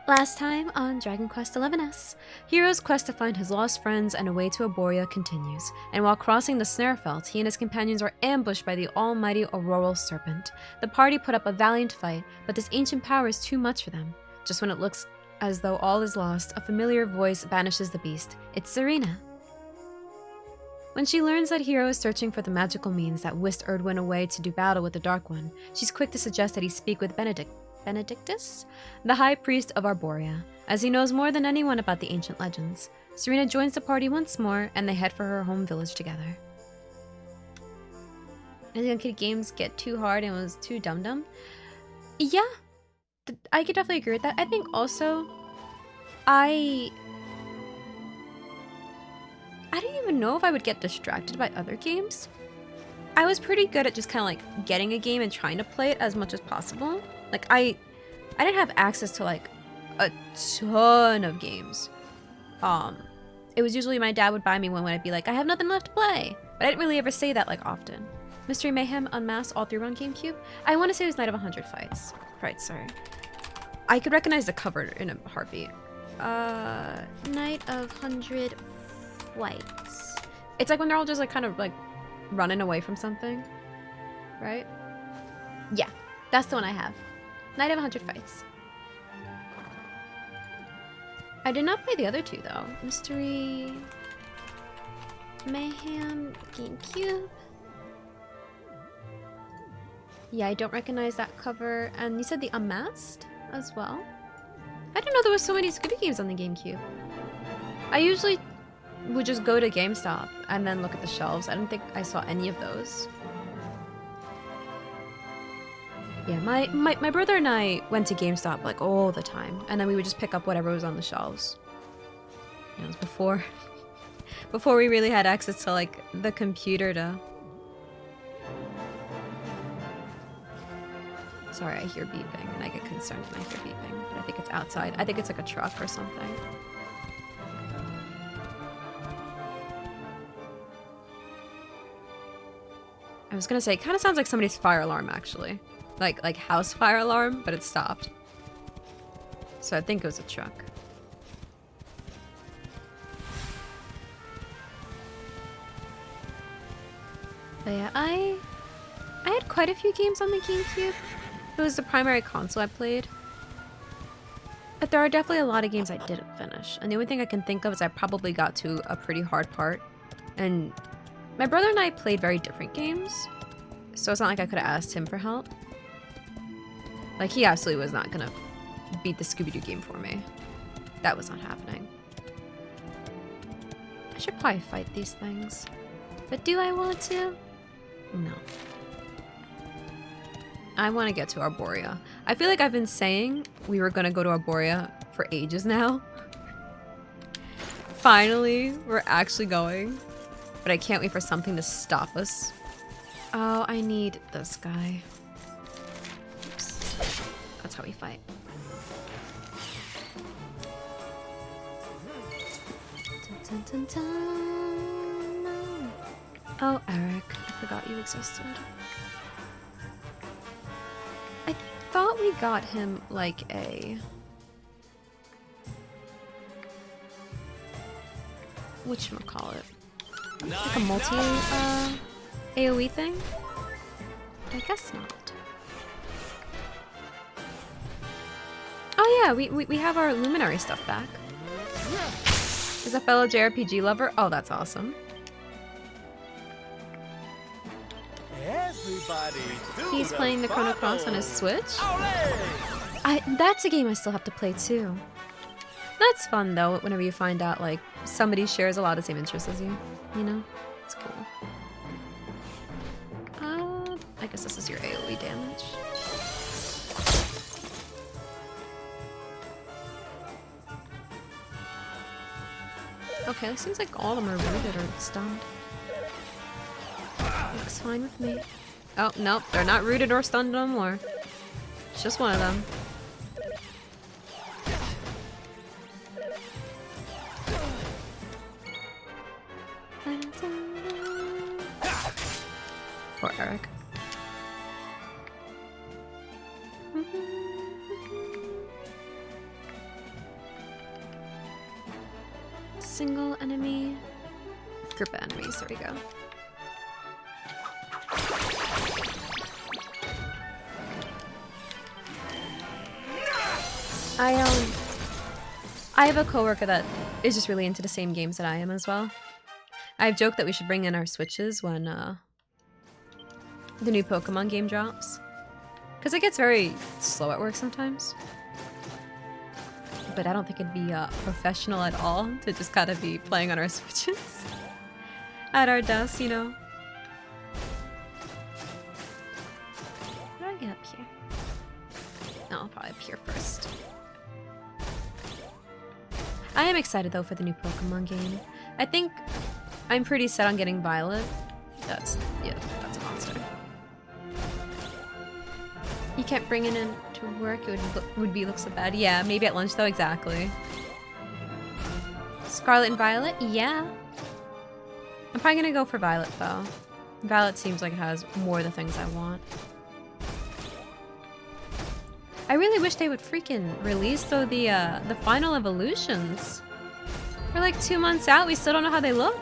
Last time on Dragon Quest XI's, Hero's quest to find his lost friends and a way to Arborea continues, and while crossing the Snarefelt, he and his companions were ambushed by the almighty Auroral Serpent. The party put up a valiant fight, but this ancient power is too much for them. Just when it looks as though all is lost, a familiar voice banishes the beast. It's Serena. When she learns that Hero is searching for the magical means that whisked Erdwin away to do battle with the Dark One, she's quick to suggest that he speak with Benedictus, the High Priest of Arborea, as he knows more than anyone about the ancient legends. Serena joins the party once more, and they head for her home village together. As young kid games get too hard and was too dum-dum? Yeah, I could definitely agree with that. I think also, I don't even know if I would get distracted by other games. I was pretty good at just kind of like getting a game and trying to play it as much as possible. Like I didn't have access to like a ton of games. It was usually my dad would buy me one when I'd be like, I have nothing left to play. But I didn't really ever say that like often. Mystery Mayhem Unmasked all through on GameCube. I want to say it was Night of 100 Fights. Right, sorry. I could recognize the cover in a heartbeat. Night of 100 Flights. It's like when they're all just like kind of like running away from something. Right? Yeah, that's the one I have. Night of 100 Fights. I did not play the other two though. Mystery Mayhem GameCube. Yeah, I don't recognize that cover. And you said the Unmasked as well? I didn't know there was so many Scooby games on the GameCube. I usually would just go to GameStop and then look at the shelves. I don't think I saw any of those. Yeah, my brother and I went to GameStop like all the time, and then we would just pick up whatever was on the shelves. It was before we really had access to like the computer to. Sorry, I hear beeping, and I get concerned when I hear beeping, but I think it's outside. I think it's like a truck or something. I was gonna say, it kind of sounds like somebody's fire alarm, actually. Like house fire alarm, but it stopped. So I think it was a truck. But yeah, I had quite a few games on the GameCube. It was the primary console I played. But there are definitely a lot of games I didn't finish. And the only thing I can think of is I probably got to a pretty hard part. And my brother and I played very different games. So it's not like I could have asked him for help. Like, he absolutely was not gonna beat the Scooby-Doo game for me. That was not happening. I should probably fight these things. But do I want to? No. I want to get to Arborea. I feel like I've been saying we were gonna go to Arborea for ages now. Finally, we're actually going. But I can't wait for something to stop us. Oh, I need this guy. Oops. That's how we fight. Dun, dun, dun, dun. No. Oh, Eric. I forgot you existed. I thought we got him like a... whatchamacallit? Like a multi, AoE thing? I guess not. Oh yeah, we have our Luminary stuff back. Is a fellow JRPG lover? Oh, that's awesome. He's playing the Chrono Cross on his Switch? That's a game I still have to play too. That's fun though, whenever you find out like somebody shares a lot of the same interests as you. You know? It's cool. I guess this is your AoE damage. Okay, it seems like all of them are rooted or stunned. Looks fine with me. Oh, nope, they're not rooted or stunned no more. It's just one of them. Poor Eric. single enemy. Group of enemies, there we go. I have a coworker that is just really into the same games that I am as well. I've joked that we should bring in our Switches when the new Pokemon game drops. Because it gets very slow at work sometimes. But I don't think it'd be professional at all to just kind of be playing on our Switches. At our desk, you know. How do I get up here? No, I'll probably up here first. I am excited though for the new Pokemon game. I think I'm pretty set on getting Violet. That's a monster. You can't bring it in to work, it would look so bad. Yeah, maybe at lunch though, exactly. Scarlet and Violet? Yeah. I'm probably gonna go for Violet though. Violet seems like it has more of the things I want. I really wish they would freaking release though the final evolutions. We're like 2 months out, we still don't know how they look.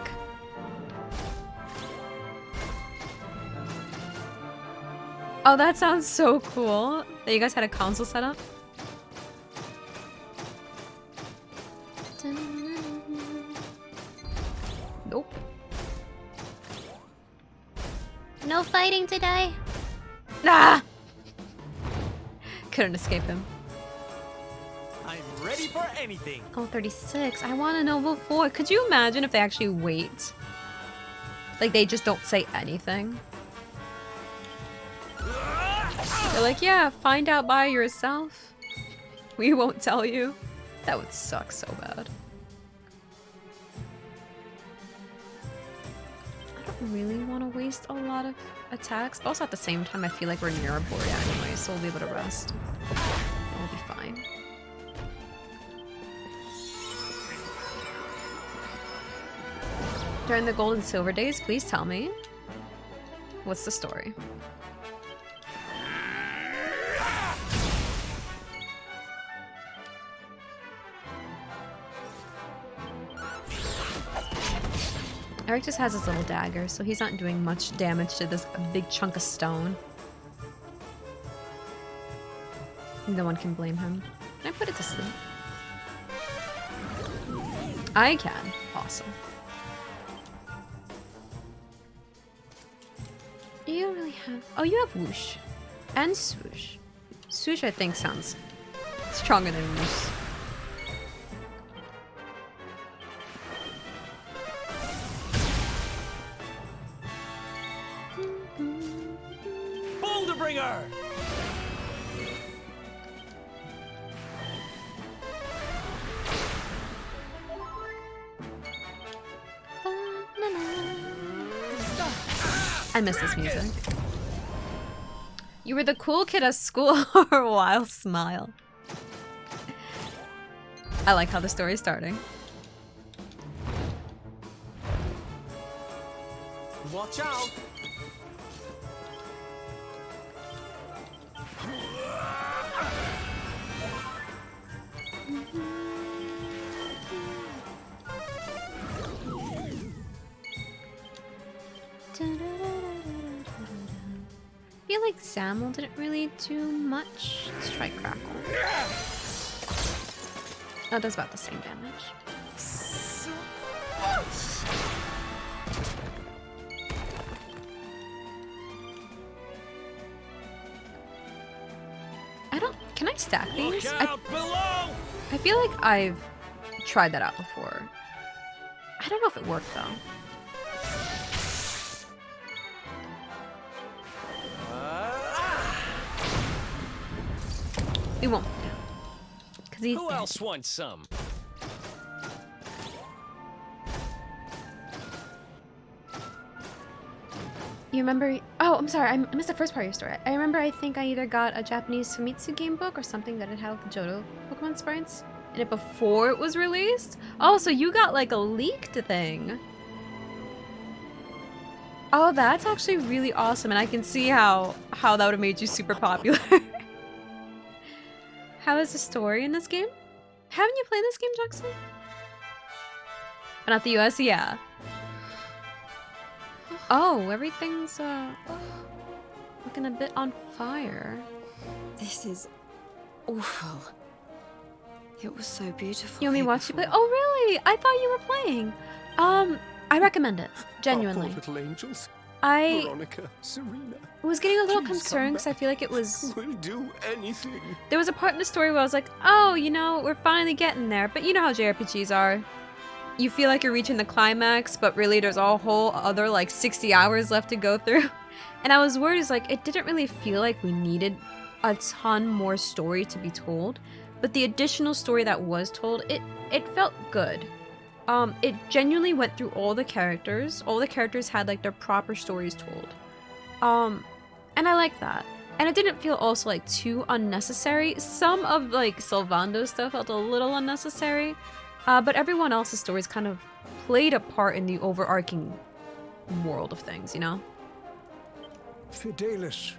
Oh, that sounds so cool. That you guys had a console set up. Nope. No fighting today. Ah! Couldn't escape him. I'm ready for anything. Oh, 36. I want a Noble 4. Could you imagine if they actually wait? Like, they just don't say anything. They're like, yeah, find out by yourself. We won't tell you. That would suck so bad. I don't really want to waste a lot of attacks, but also at the same time, I feel like we're near a board anyway, so we'll be able to rest. We'll be fine. During the gold and silver days, please tell me. What's the story? Eric just has his little dagger, so he's not doing much damage to this big chunk of stone. No one can blame him. Can I put it to sleep? I can. Awesome. Do you really have... Oh, you have whoosh. And swoosh. Swoosh, I think, sounds stronger than whoosh. Boulder Bringer! I miss this music. You were the cool kid at school for a while, smile. I like how the story's starting. Watch out! I feel like Samuel didn't really do much. Let's try Crackle. Oh, it does about the same damage. Can I stack these? I feel like I've tried that out before. I don't know if it worked though. We won't. Cause he's Who else wants some? You remember? Oh, I'm sorry. I missed the first part of your story. I remember. I think I either got a Japanese Famitsu game book or something that had held the Johto Pokemon sprites in it before it was released. Oh, so you got like a leaked thing. Oh, that's actually really awesome, and I can see how that would have made you super popular. How is the story in this game? Haven't you played this game, Jackson? But not the US, yeah. Oh, everything's looking a bit on fire. This is awful. It was so beautiful. You want me to here watch you play? before. Oh, really? I thought you were playing. I recommend it. Genuinely. Our poor little angels. I Veronica, Serena. was getting a little Please come concerned because I back. feel like it was... We'll do anything. There was a part in the story where I was like, oh, you know, we're finally getting there. But you know how JRPGs are. You feel like you're reaching the climax, but really there's a whole other like 60 hours left to go through. And I was worried, it's like, it didn't really feel like we needed a ton more story to be told. But the additional story that was told, it felt good. It genuinely went through all the characters. All the characters had like their proper stories told. And I like that. And it didn't feel also like too unnecessary. Some of like Sylvando's stuff felt a little unnecessary. But everyone else's stories kind of played a part in the overarching world of things, you know? Fidelis,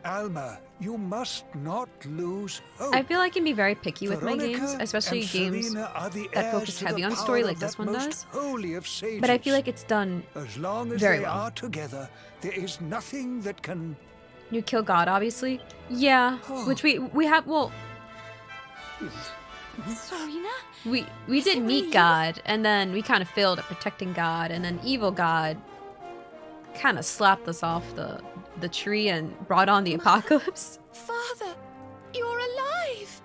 Alma, you must not lose hope. I feel I can be very picky with my Veronica games, especially and games Serena are the that heirs focus to heavy the on story power like of this that one most does. holy of sages. But I feel like it's done as long as very they well. are together, there is nothing that can. You kill God, obviously. Yeah, which we have, well, Serena? we did meet God, and then we kind of failed at protecting God, and then evil God kind of slapped us off the tree and brought on the apocalypse. Father, you're alive!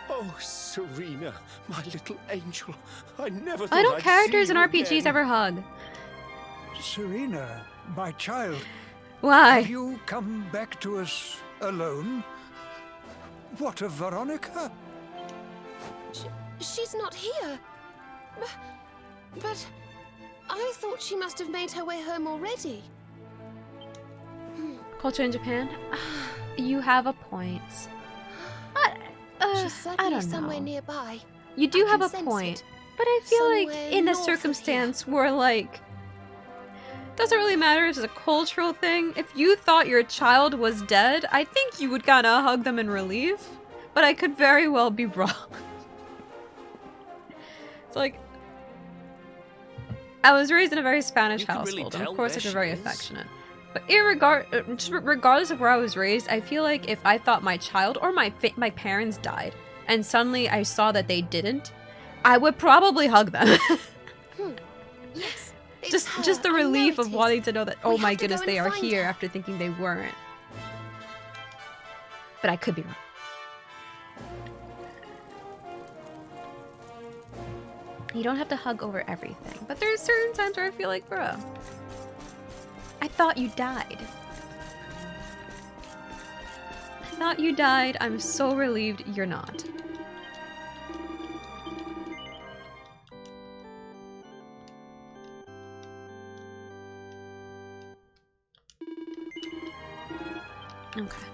Oh, Serena, my little angel. I never thought Why don't I'd characters see in you RPGs again. ever hug? Serena, my child, have Why? you come back to us alone? What of Veronica? She's not here. But I thought she must have made her way home already. Culture in Japan? You have a point. She's I certainly don't somewhere know. nearby. You do I have can a sense point. it. But I feel like Somewhere in a north of here. circumstance where like doesn't really matter if it's a cultural thing. If you thought your child was dead, I think you would kind of hug them in relief. But I could very well be wrong. It's like I was raised in a very Spanish You can really household, and tell of course where like, we're she very is. affectionate. But regardless of where I was raised, I feel like if I thought my child or my parents died, and suddenly I saw that they didn't, I would probably hug them. Yes. it's just the her. I know relief it of is. wanting to know that, oh We my have to go goodness, and they are find here her. after thinking they weren't. But I could be wrong. You don't have to hug over everything, but there's certain times where I feel like, bro, I thought you died. I thought you died. I'm so relieved you're not. Okay.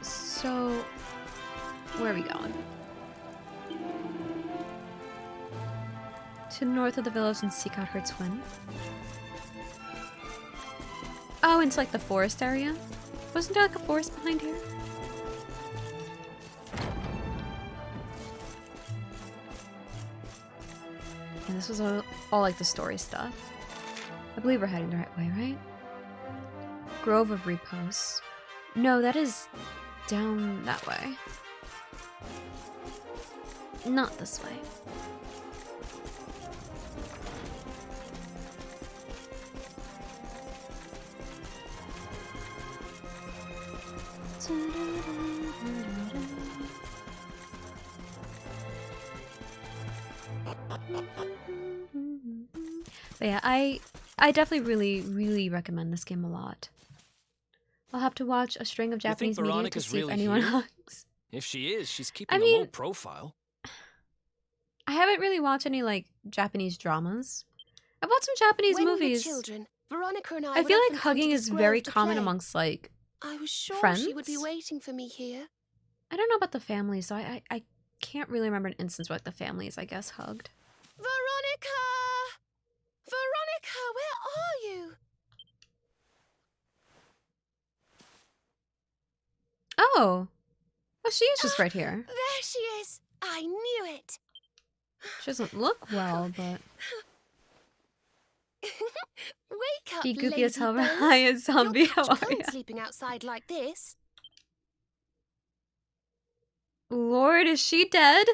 So, where are we going? To the north of the village and seek out her twin. Oh, into like the forest area? Wasn't there like a forest behind here? And this was all like the story stuff. I believe we're heading the right way, right? Grove of Repose. No, that is down that way. Not this way. But yeah, I definitely really recommend this game a lot. I'll have to watch a string of You think Japanese media to Veronica's see if really anyone here? hugs. If she is, she's keeping I a mean- low profile. I haven't really watched any like Japanese dramas. I've watched some Japanese When movies. we were children, Veronica and I I would feel often like come to hugging this is grove very to common play. amongst like I was sure she would be friends. waiting for me here. I don't know about the families, so I can't really remember an instance where like the families I guess hugged. Veronica! Veronica, where are you? Oh, she is just right here. There she is. I knew it. She doesn't look well, but Wake up, be goofy as lazy hell bones. behind a zombie. You'll How catch are cold ya? sleeping outside like this. Lord, is she dead?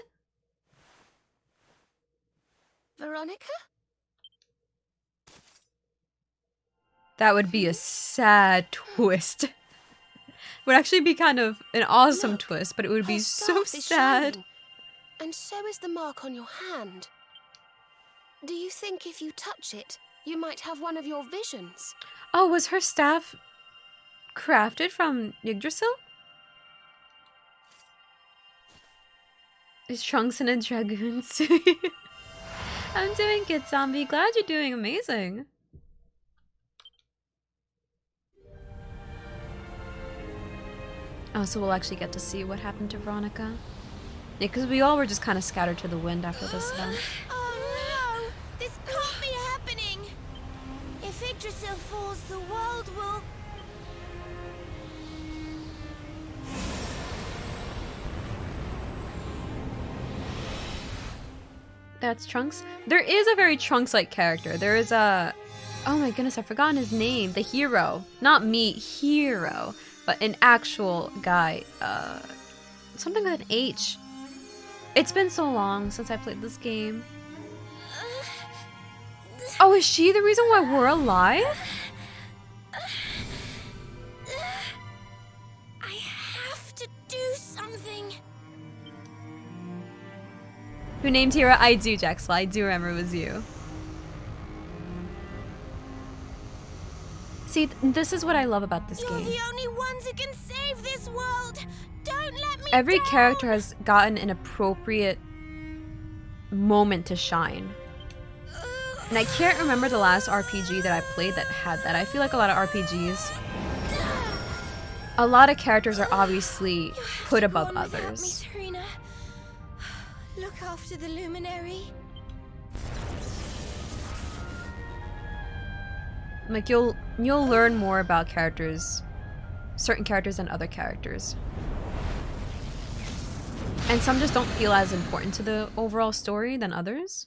Veronica? That would be a sad twist. Would actually be kind of an awesome Look, twist, but it would be her so staff is sad. shining, and so is the mark on your hand. Do you think if you touch it, you might have one of your visions? Oh, was her staff crafted from Yggdrasil? Is Trunks in a dragoon suit? I'm doing good, zombie. Glad you're doing amazing. Oh, so we'll actually get to see what happened to Veronica. Yeah, because we all were just kind of scattered to the wind after this event. Oh no! This can't be happening! If Yggdrasil falls, the world will... That's Trunks. There is a very Trunks-like character. There is a... Oh my goodness, I've forgotten his name. The hero. Not me, hero. But an actual guy. Something with an H. It's been so long since I played this game. Oh, is she the reason why we're alive? I have to do something. Who named Hero? I do, Jaxla. I do remember it was you. See, this is what I love about this You're game. the only ones who can save this world. Don't let me Every down. character has gotten an appropriate moment to shine. And I can't remember the last RPG that I played that had that. I feel like a lot of RPGs, a lot of characters are obviously put above others. Me, Serena. Look after the luminary. Like you'll learn more about characters, certain characters than other characters. And some just don't feel as important to the overall story than others.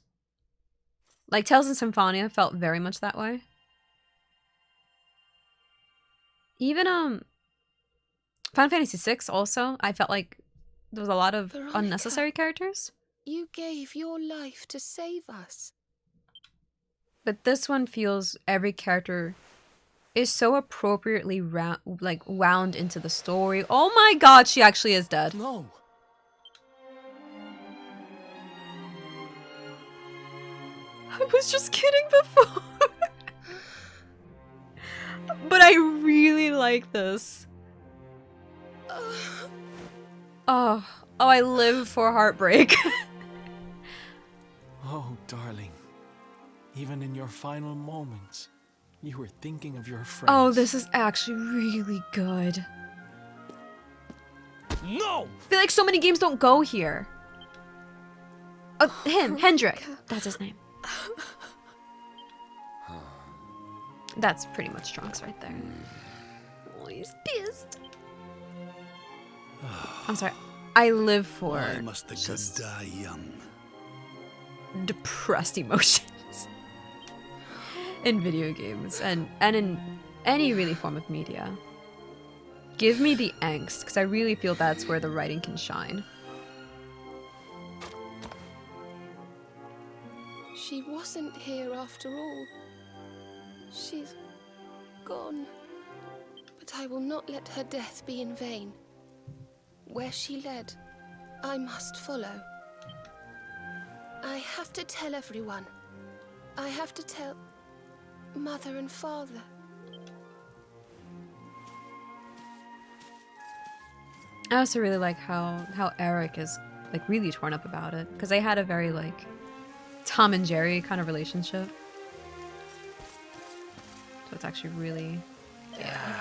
Like Tales and Symphonia felt very much that way. Even Final Fantasy VI also, I felt like there was a lot of Veronica. unnecessary characters. You gave your life to save us. But this one feels every character is so appropriately wound into the story. Oh my god, she actually is dead. No. I was just kidding before. But I really like this. Oh, I live for heartbreak. Oh, darling. Even in your final moments, you were thinking of your friends. Oh, this is actually really good. No! I feel like so many games don't go here. Oh, him, Hendrik. That's his name. That's pretty much Trunks right there. Oh, he's pissed. I'm sorry. I live for Why must the good die young? depressed emotions in video games and in any really form of media. Give me the angst, because I really feel that's where the writing can shine. She wasn't here after all. She's gone. But I will not let her death be in vain. Where she led, I must follow. I have to tell everyone. I have to tell Mother and Father. I also really like how Eric is like really torn up about it, because they had a very like Tom and Jerry kind of relationship. So it's actually really, yeah.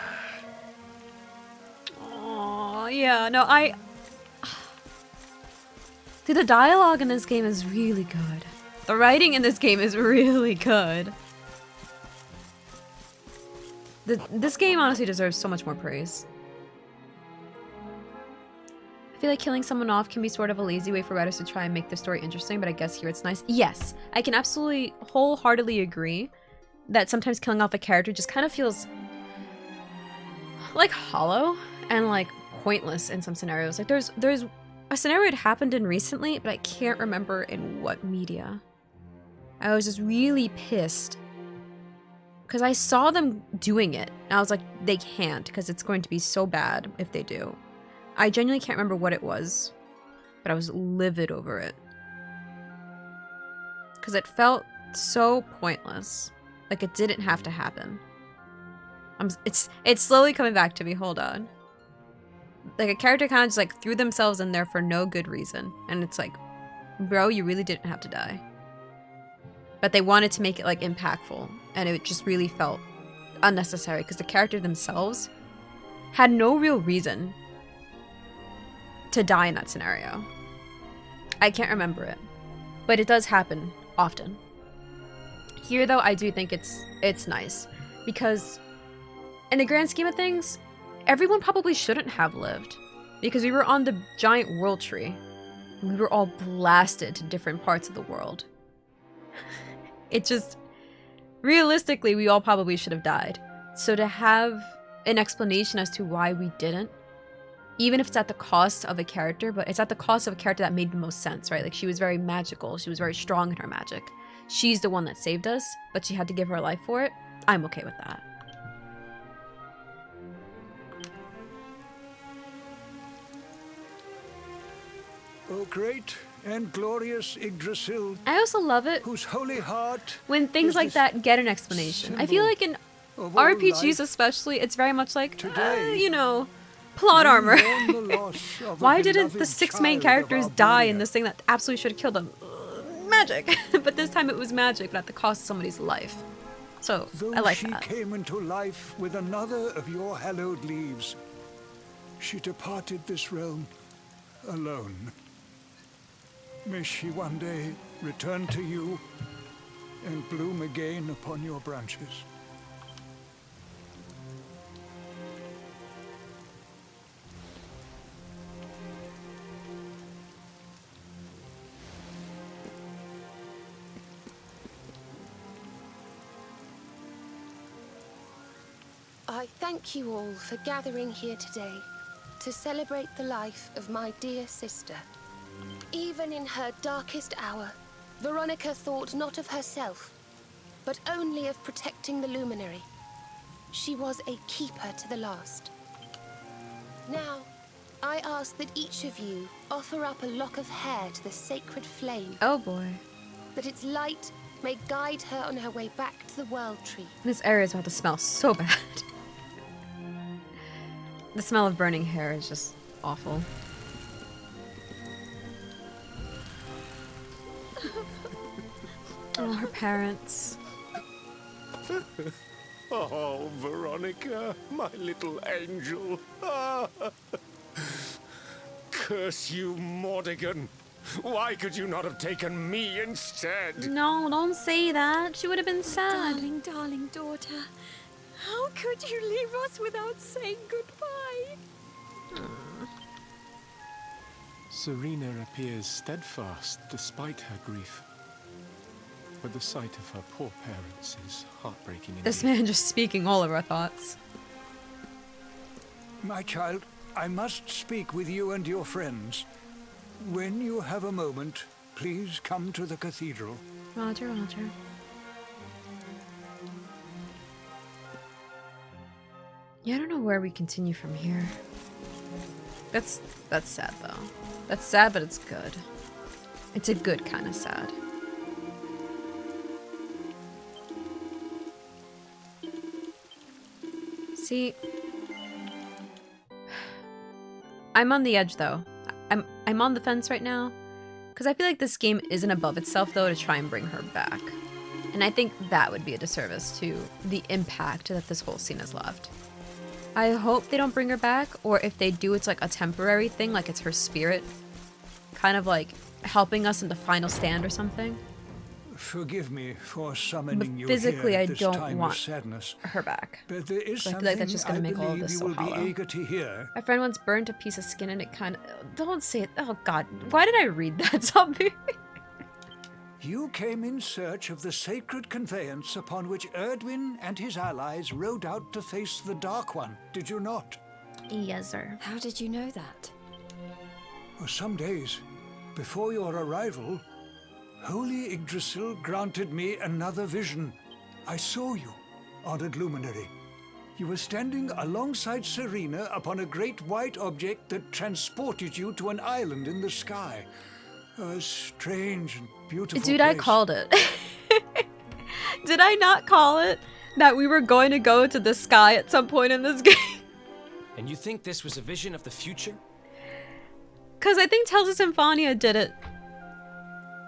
Oh yeah, no, dude, the dialogue in this game is really good. The writing in this game is really good. This game honestly deserves so much more praise. I feel like killing someone off can be sort of a lazy way for writers to try and make the story interesting, but I guess here it's nice. Yes, I can absolutely wholeheartedly agree that sometimes killing off a character just kind of feels like hollow and like pointless in some scenarios. Like there's a scenario it happened in recently, but I can't remember in what media. I was just really pissed because I saw them doing it and I was like, they can't, because it's going to be so bad if they do. I genuinely can't remember what it was, but I was livid over it because it felt so pointless. Like it didn't have to happen. It's slowly coming back to me. Hold on. Like a character kind of just like threw themselves in there for no good reason, and it's like, bro, you really didn't have to die. But they wanted to make it like impactful, and it just really felt unnecessary because the character themselves had no real reason to die in that scenario. I can't remember it, but it does happen often. Here though, I do think it's nice because in the grand scheme of things, everyone probably shouldn't have lived because we were on the giant world tree and we were all blasted to different parts of the world. It just, realistically, we all probably should have died. So to have an explanation as to why we didn't, even if it's at the cost of a character, but it's at the cost of a character that made the most sense, right? Like she was very magical. She was very strong in her magic. She's the one that saved us, but she had to give her life for it. I'm okay with that. O great and glorious Yggdrasil, I also love it whose holy heart when things is like the that get an explanation. I feel like in of all RPGs life, especially, it's very much like, today, you know, plot we armor. mourn the loss of a Why didn't the beloved 6 main child of characters die in Arborea? this thing that absolutely should have killed them? Magic. But this time it was magic, but at the cost of somebody's life. So, Though I like she that. came into life with another of your hallowed leaves, she departed this realm alone. May she one day return to you and bloom again upon your branches. I thank you all for gathering here today to celebrate the life of my dear sister. Even in her darkest hour, Veronica thought not of herself, but only of protecting the luminary. She was a keeper to the last. Now, I ask that each of you offer up a lock of hair to the sacred flame, Oh boy. that its light may guide her on her way back to the World Tree. This area is about to smell so bad. The smell of burning hair is just awful. Oh, her parents. Oh, Veronica, my little angel. Ah. Curse you, Mordigan. Why could you not have taken me instead? No, don't say that. She would have been sad. Darling, darling daughter, how could you leave us without saying goodbye? Serena appears steadfast despite her grief. But the sight of her poor parents is heartbreaking indeed. This man just speaking all of our thoughts. My child, I must speak with you and your friends. When you have a moment, please come to the cathedral. Roger, Roger. Yeah, I don't know where we continue from here. That's sad though. That's sad, but it's good. It's a good kind of sad. See, I'm on the edge though. I'm on the fence right now because I feel like this game isn't above itself though to try and bring her back. And I think that would be a disservice to the impact that this whole scene has left. I hope they don't bring her back, or if they do, it's like a temporary thing, like it's her spirit kind of like helping us in the final stand or something. Forgive me for summoning you physically, here I at this don't time want of sadness. her back. But there is I feel something like that's just gonna I make all of believe this you so will hollow. be eager to hear. My friend once burnt a piece of skin and it kind of... Don't say it. Oh, God. Why did I read that, zombie? You came in search of the sacred conveyance upon which Erdwin and his allies rode out to face the Dark One, did you not? Yes, sir. How did you know that? For some days before your arrival, Holy Yggdrasil granted me another vision. I saw you, honored luminary. You were standing alongside Serena upon a great white object that transported you to an island in the sky. A strange and beautiful Dude, place. I called it. Did I not call it? That we were going to go to the sky at some point in this game? And you think this was a vision of the future? Because I think Tales of Symphonia did it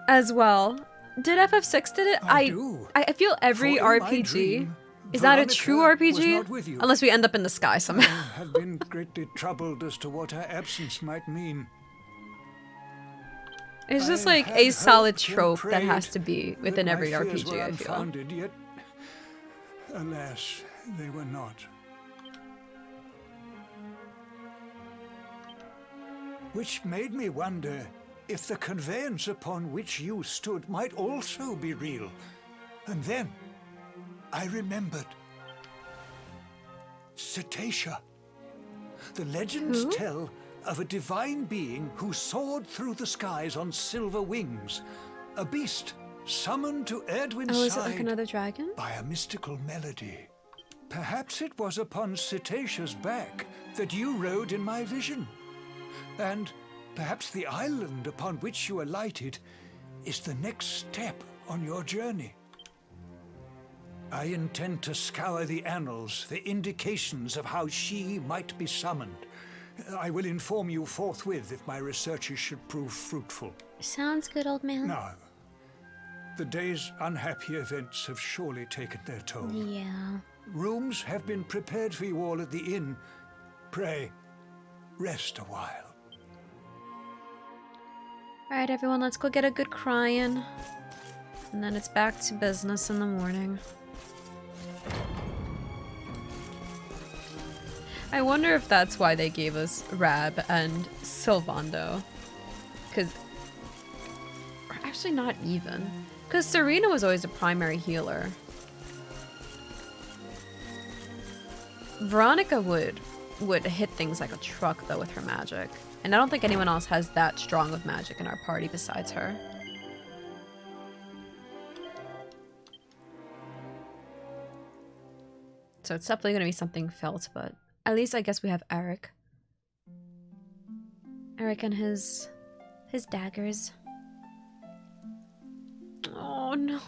as well. Did FF6 did it? I do. I feel every For in my RPG... dream, Is that a Veronica true was RPG? not with you. Unless we end up in the sky I somehow. have been greatly troubled as to what her absence might mean. It's just I like had a solid hoped and trope that prayed has to be within that every my fears RPG, were I feel. unfounded, yet, alas, they were not. Which made me wonder if the conveyance upon which you stood might also be real. And then I remembered. Cetacea. The legends tell of a divine being who soared through the skies on silver wings. A beast summoned to Erdwin's Oh, is it side like another dragon? by a mystical melody. Perhaps it was upon Cetacea's back that you rode in my vision. And perhaps the island upon which you alighted is the next step on your journey. I intend to scour the annals for indications of how she might be summoned. I will inform you forthwith if my researches should prove fruitful. Sounds good, old man. Now, the day's unhappy events have surely taken their toll. Yeah. Rooms have been prepared for you all at the inn. Pray, rest a while. Alright, everyone, let's go get a good crying. And then it's back to business in the morning. I wonder if that's why they gave us Rab and Sylvando. Because... Actually, not even. Because Serena was always a primary healer. Veronica would hit things like a truck, though, with her magic. And I don't think anyone else has that strong of magic in our party besides her. So it's definitely going to be something felt, but at least I guess we have Eric. Eric and his daggers. Oh no.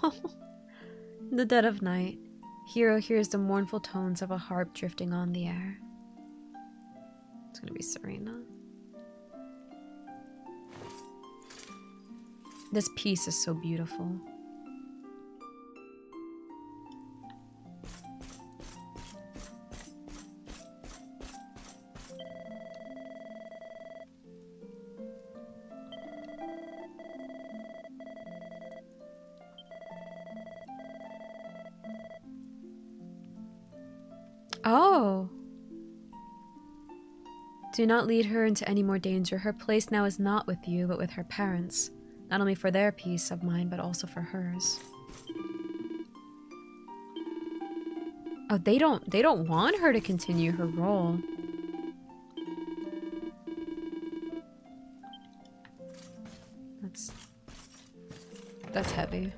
In the dead of night, Hero hears the mournful tones of a harp drifting on the air. It's going to be Serena. This piece is so beautiful. Oh. Do not lead her into any more danger. Her place now is not with you, but with her parents. Not only for their peace of mind, but also for hers. Oh, they don't want her to continue her role. That's heavy.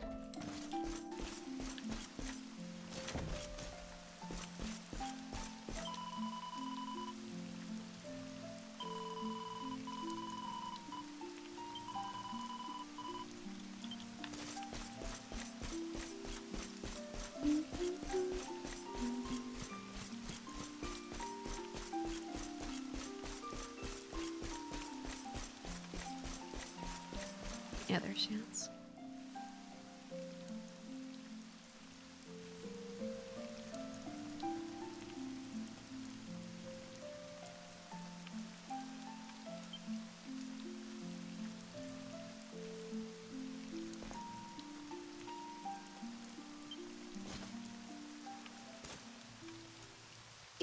Yeah, there's chance.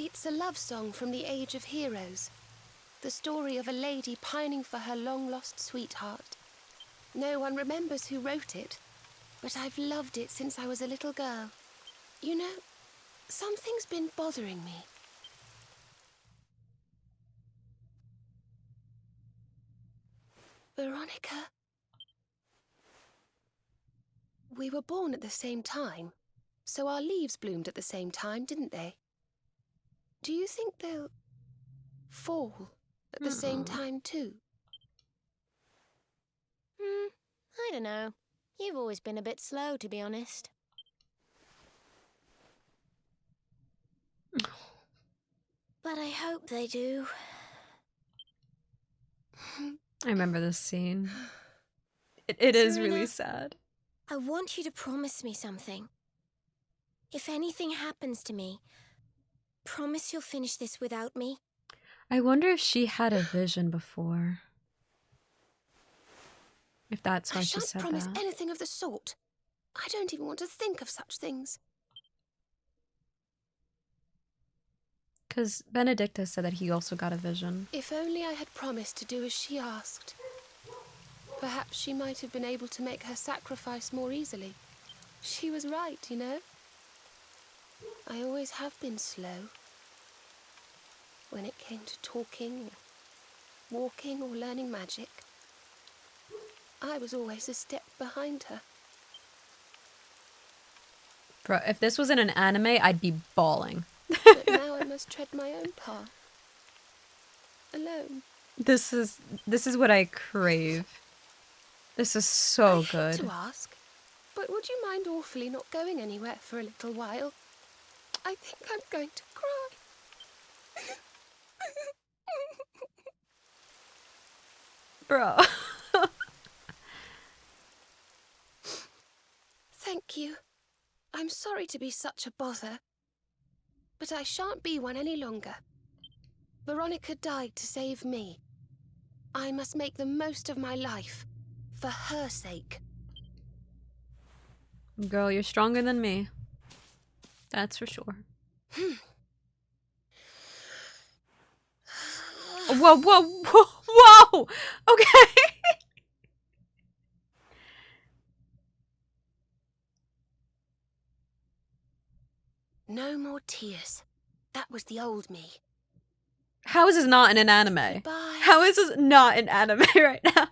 It's a love song from the Age of Heroes. The story of a lady pining for her long-lost sweetheart. No one remembers who wrote it, but I've loved it since I was a little girl. You know, something's been bothering me. Veronica. We were born at the same time, so our leaves bloomed at the same time, didn't they? Do you think they'll fall at the same time too? I don't know. You've always been a bit slow, to be honest. But I hope they do. I remember this scene. It is Serena, really sad. I want you to promise me something. If anything happens to me, promise you'll finish this without me. I wonder if she had a vision before. If that's why she said that. I shan't promise anything of the sort. I don't even want to think of such things. Because Benedicta said that he also got a vision. If only I had promised to do as she asked. Perhaps she might have been able to make her sacrifice more easily. She was right, you know. I always have been slow. When it came to talking, or walking, or learning magic, I was always a step behind her. Bro, if this was in an anime, I'd be bawling. But now I must tread my own path. Alone. This is what I crave. This is so I good. hate to ask, but would you mind awfully not going anywhere for a little while? I think I'm going to cry. Bro. Thank you. I'm sorry to be such a bother, but I shan't be one any longer. Veronica died to save me. I must make the most of my life, for her sake. Girl, you're stronger than me. That's for sure. Whoa, whoa, whoa, whoa! Okay! No more tears. That was the old me. How is this not in an anime? Goodbye. How is this not in anime right now?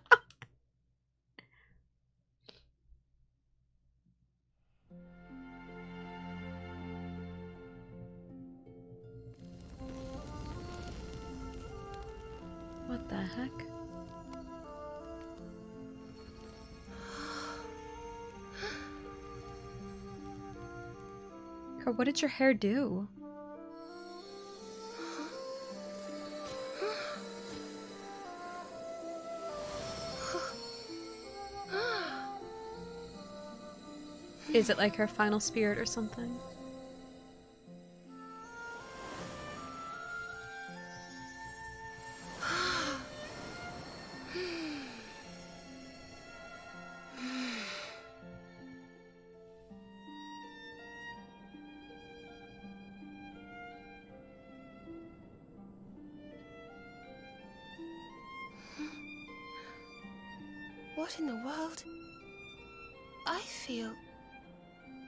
What the heck? Girl, what did your hair do? Is it like her final spirit or something? What in the world? I feel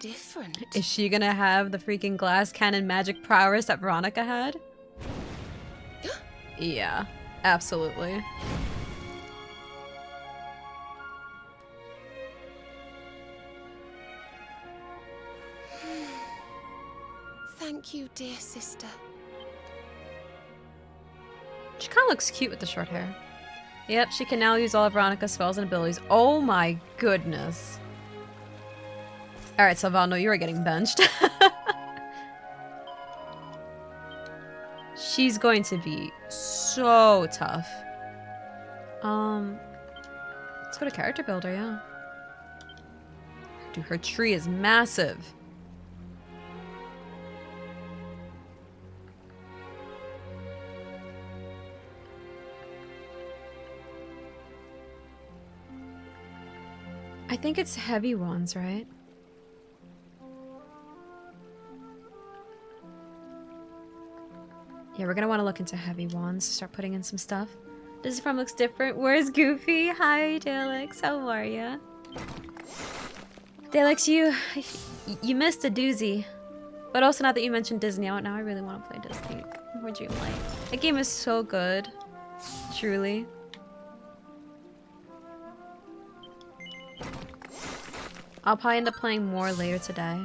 different. Is she gonna have the freaking glass cannon magic prowess that Veronica had? Yeah, absolutely. Thank you, dear sister. She kind of looks cute with the short hair. Yep, she can now use all of Veronica's spells and abilities. Oh my goodness. Alright, Salvano, you are getting benched. She's going to be so tough. Let's go to character builder, yeah. Dude, her tree is massive. I think it's heavy ones, right? Okay, we're gonna want to look into heavy wands. Start putting in some stuff. This farm looks different. Where's Goofy? Hi, Daleks. How are ya? Daleks, you missed a doozy. But also, now that you mentioned Disney, now I really want to play Disney. More Dreamlight. That game is so good. Truly. I'll probably end up playing more later today.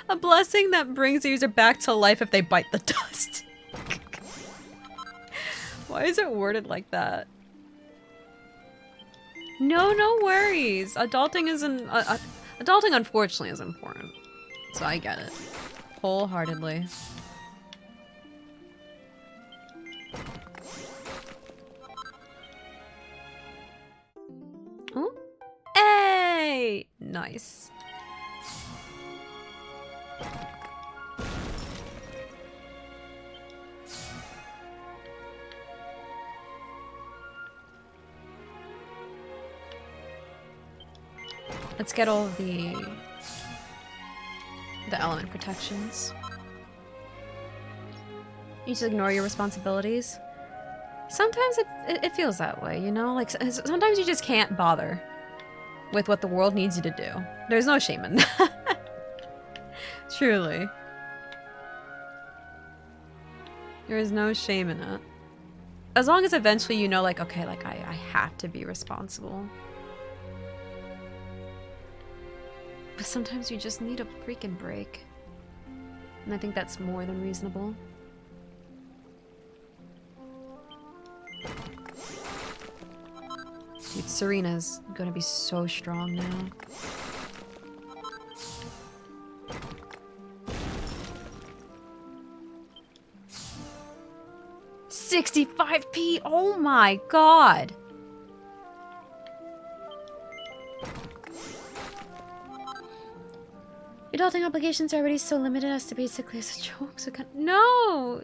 A blessing that brings the user back to life if they bite the dust. Why is it worded like that? No, no worries. Adulting isn't... adulting, unfortunately, is important. So I get it. Wholeheartedly. Oh? Hey! Nice. Let's get all of the element protections. You just ignore your responsibilities. Sometimes it feels that way, you know? Like, sometimes you just can't bother with what the world needs you to do. There's no shame in that. Truly. There is no shame in it. As long as eventually you know, like, okay, like, I have to be responsible. But sometimes you just need a freaking break. And I think that's more than reasonable. Dude, Serena's gonna be so strong now. $65p! Oh my god! Adulting obligations are already so limited as to basically as a joke. So no!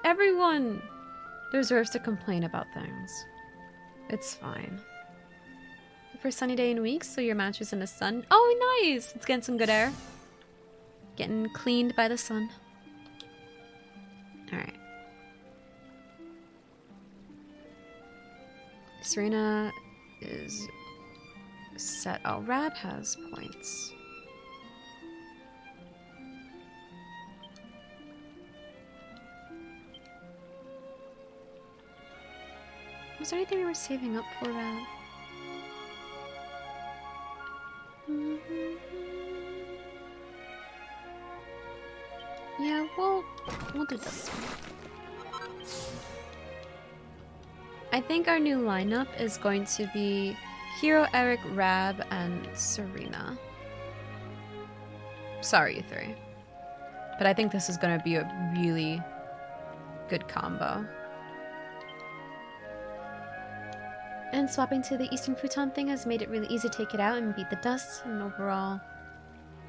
Everyone deserves to complain about things. It's fine. First sunny day in weeks, so your mattress in the sun. Oh, nice! It's getting some good air. Getting cleaned by the sun. Alright. Serena is set. Oh, Rab has points. Was there anything we were saving up for, Rab? Yeah, we'll do this one. I think our new lineup is going to be Hero, Eric, Rab, and Serena. Sorry, you three. But I think this is going to be a really good combo. And swapping to the Eastern Futon thing has made it really easy to take it out and beat the dust. And overall,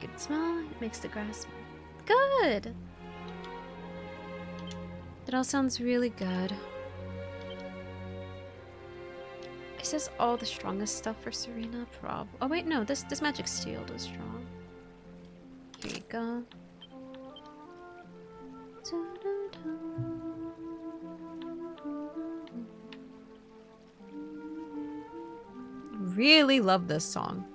good smell. It makes the grass good. It all sounds really good. Is this all the strongest stuff for Serena? Oh wait, no. This magic shield is strong. Here you go. Really love this song.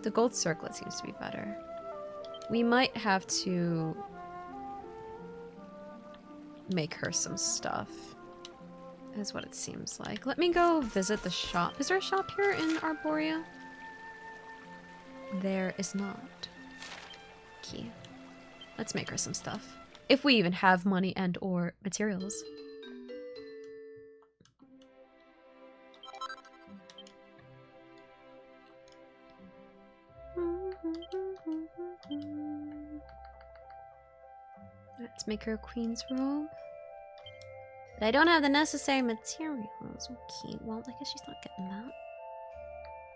The gold circlet seems to be better. We might have to make her some stuff, is what it seems like. Let me go visit the shop. Is there a shop here in Arborea? There is not. Okay. Let's make her some stuff. If we even have money and or materials. Let's make her a queen's robe. But I don't have the necessary materials. Okay, well, I guess she's not getting that.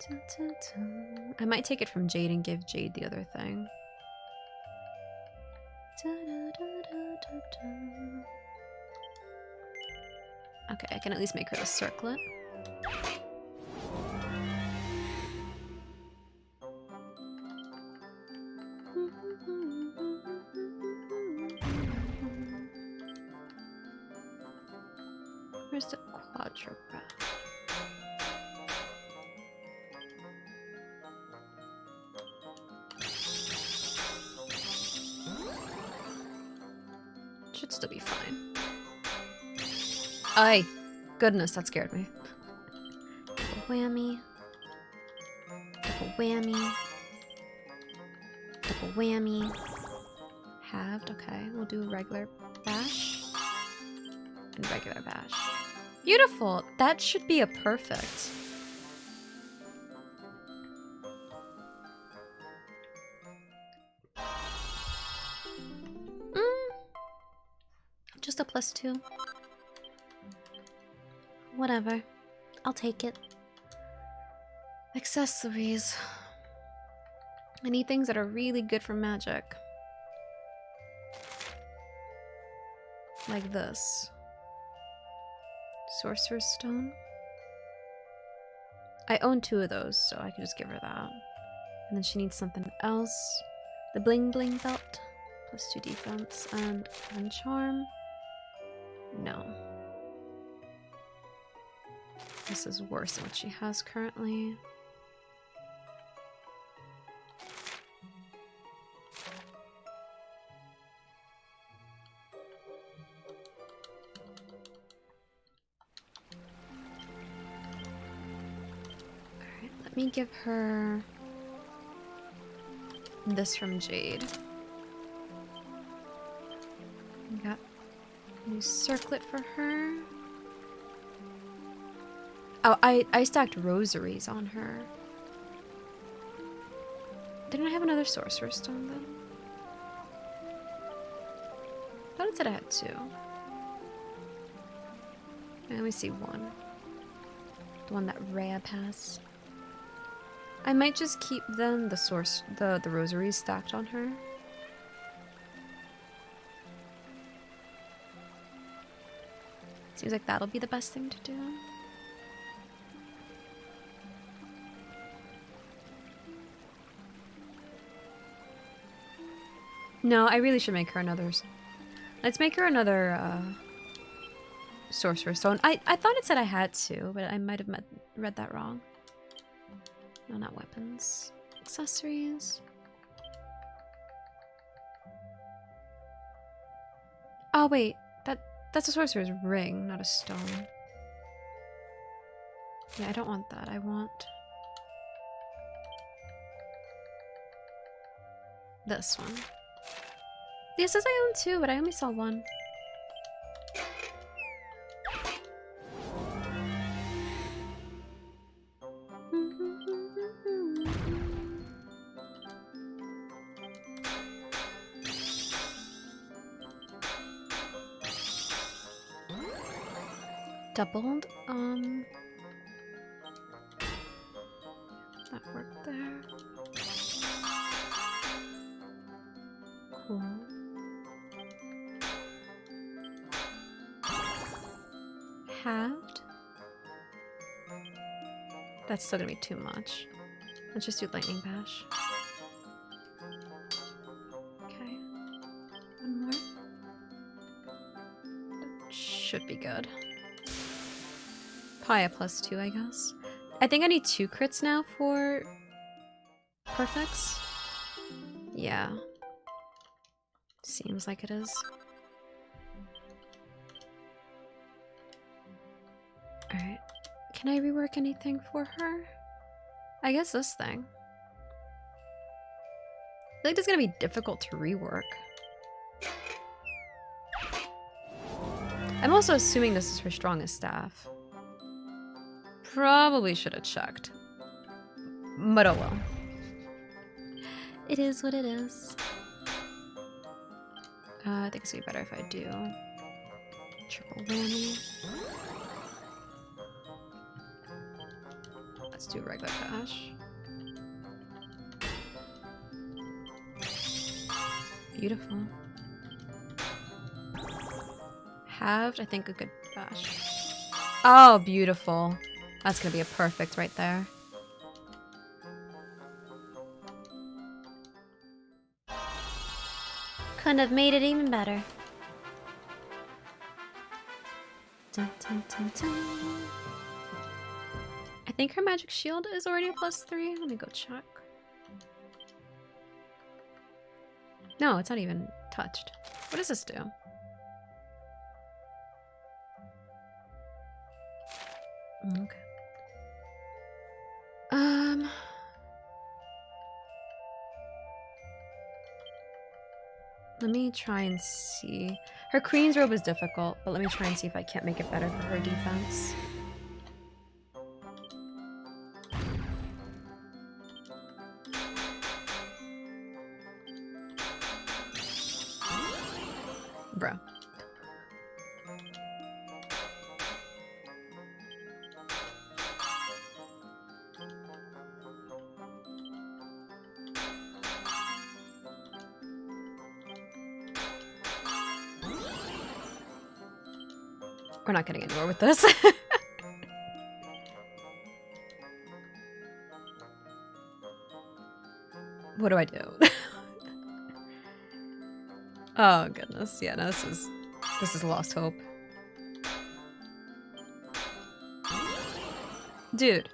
Dun, dun, dun. I might take it from Jade and give Jade the other thing. Da, da, da, da, da, da. Okay, I can at least make her the circlet. Where's the quadrograph? Should still be fine. Aye. Goodness, that scared me. Double whammy. Double whammy. Double whammy. Halved, okay. We'll do regular bash. And regular bash. Beautiful! That should be a perfect. Just a +2. Whatever. I'll take it. Accessories. I need things that are really good for magic. Like this. Sorcerer's Stone. I own 2 of those, so I can just give her that. And then she needs something else. The Bling Bling Belt. +2 defense. And 1 charm. No. This is worse than what she has currently. Alright, let me give her this from Jade. We got a new circlet for her. Oh, I stacked rosaries on her. Didn't I have another Sorcerer's Stone then? I thought it said I had 2. I only see 1. The one that Rhea has. I might just keep then the rosaries stacked on her. Seems like that'll be the best thing to do. No, I really should make her another. Let's make her another Sorcerer's Stone. I thought it said I had to, but I might have read that wrong. No, not weapons. Accessories. Oh wait, that's a Sorcerer's Ring, not a stone. Yeah, I don't want that. I want this one. Yeah, it says I own 2, but I only saw 1. Doubled, that worked there. Cool. Halved? That's still gonna be too much. Let's just do Lightning Bash. Okay. 1 more. That should be good. Probably a +2, I guess. I think I need 2 crits now for perfects. Yeah. Seems like it is. Alright. Can I rework anything for her? I guess this thing. I feel like it's gonna be difficult to rework. I'm also assuming this is her strongest staff. Probably should have checked. But oh well. It is what it is. I think it's gonna be better if I do triple whammy. Let's do regular bash. Beautiful. Halved, I think a good bash. Oh, beautiful. That's gonna be a perfect right there. Couldn't have made it even better. Dun, dun, dun, dun. I think her magic shield is already a +3. Let me go check. No, it's not even touched. What does this do? Okay. Let me try and see. Her queen's robe is difficult, but let me try and see if I can't make it better for her defense. Bro. We're not getting anywhere with this. What do I do? Oh goodness, yeah, no, this is lost hope. Dude.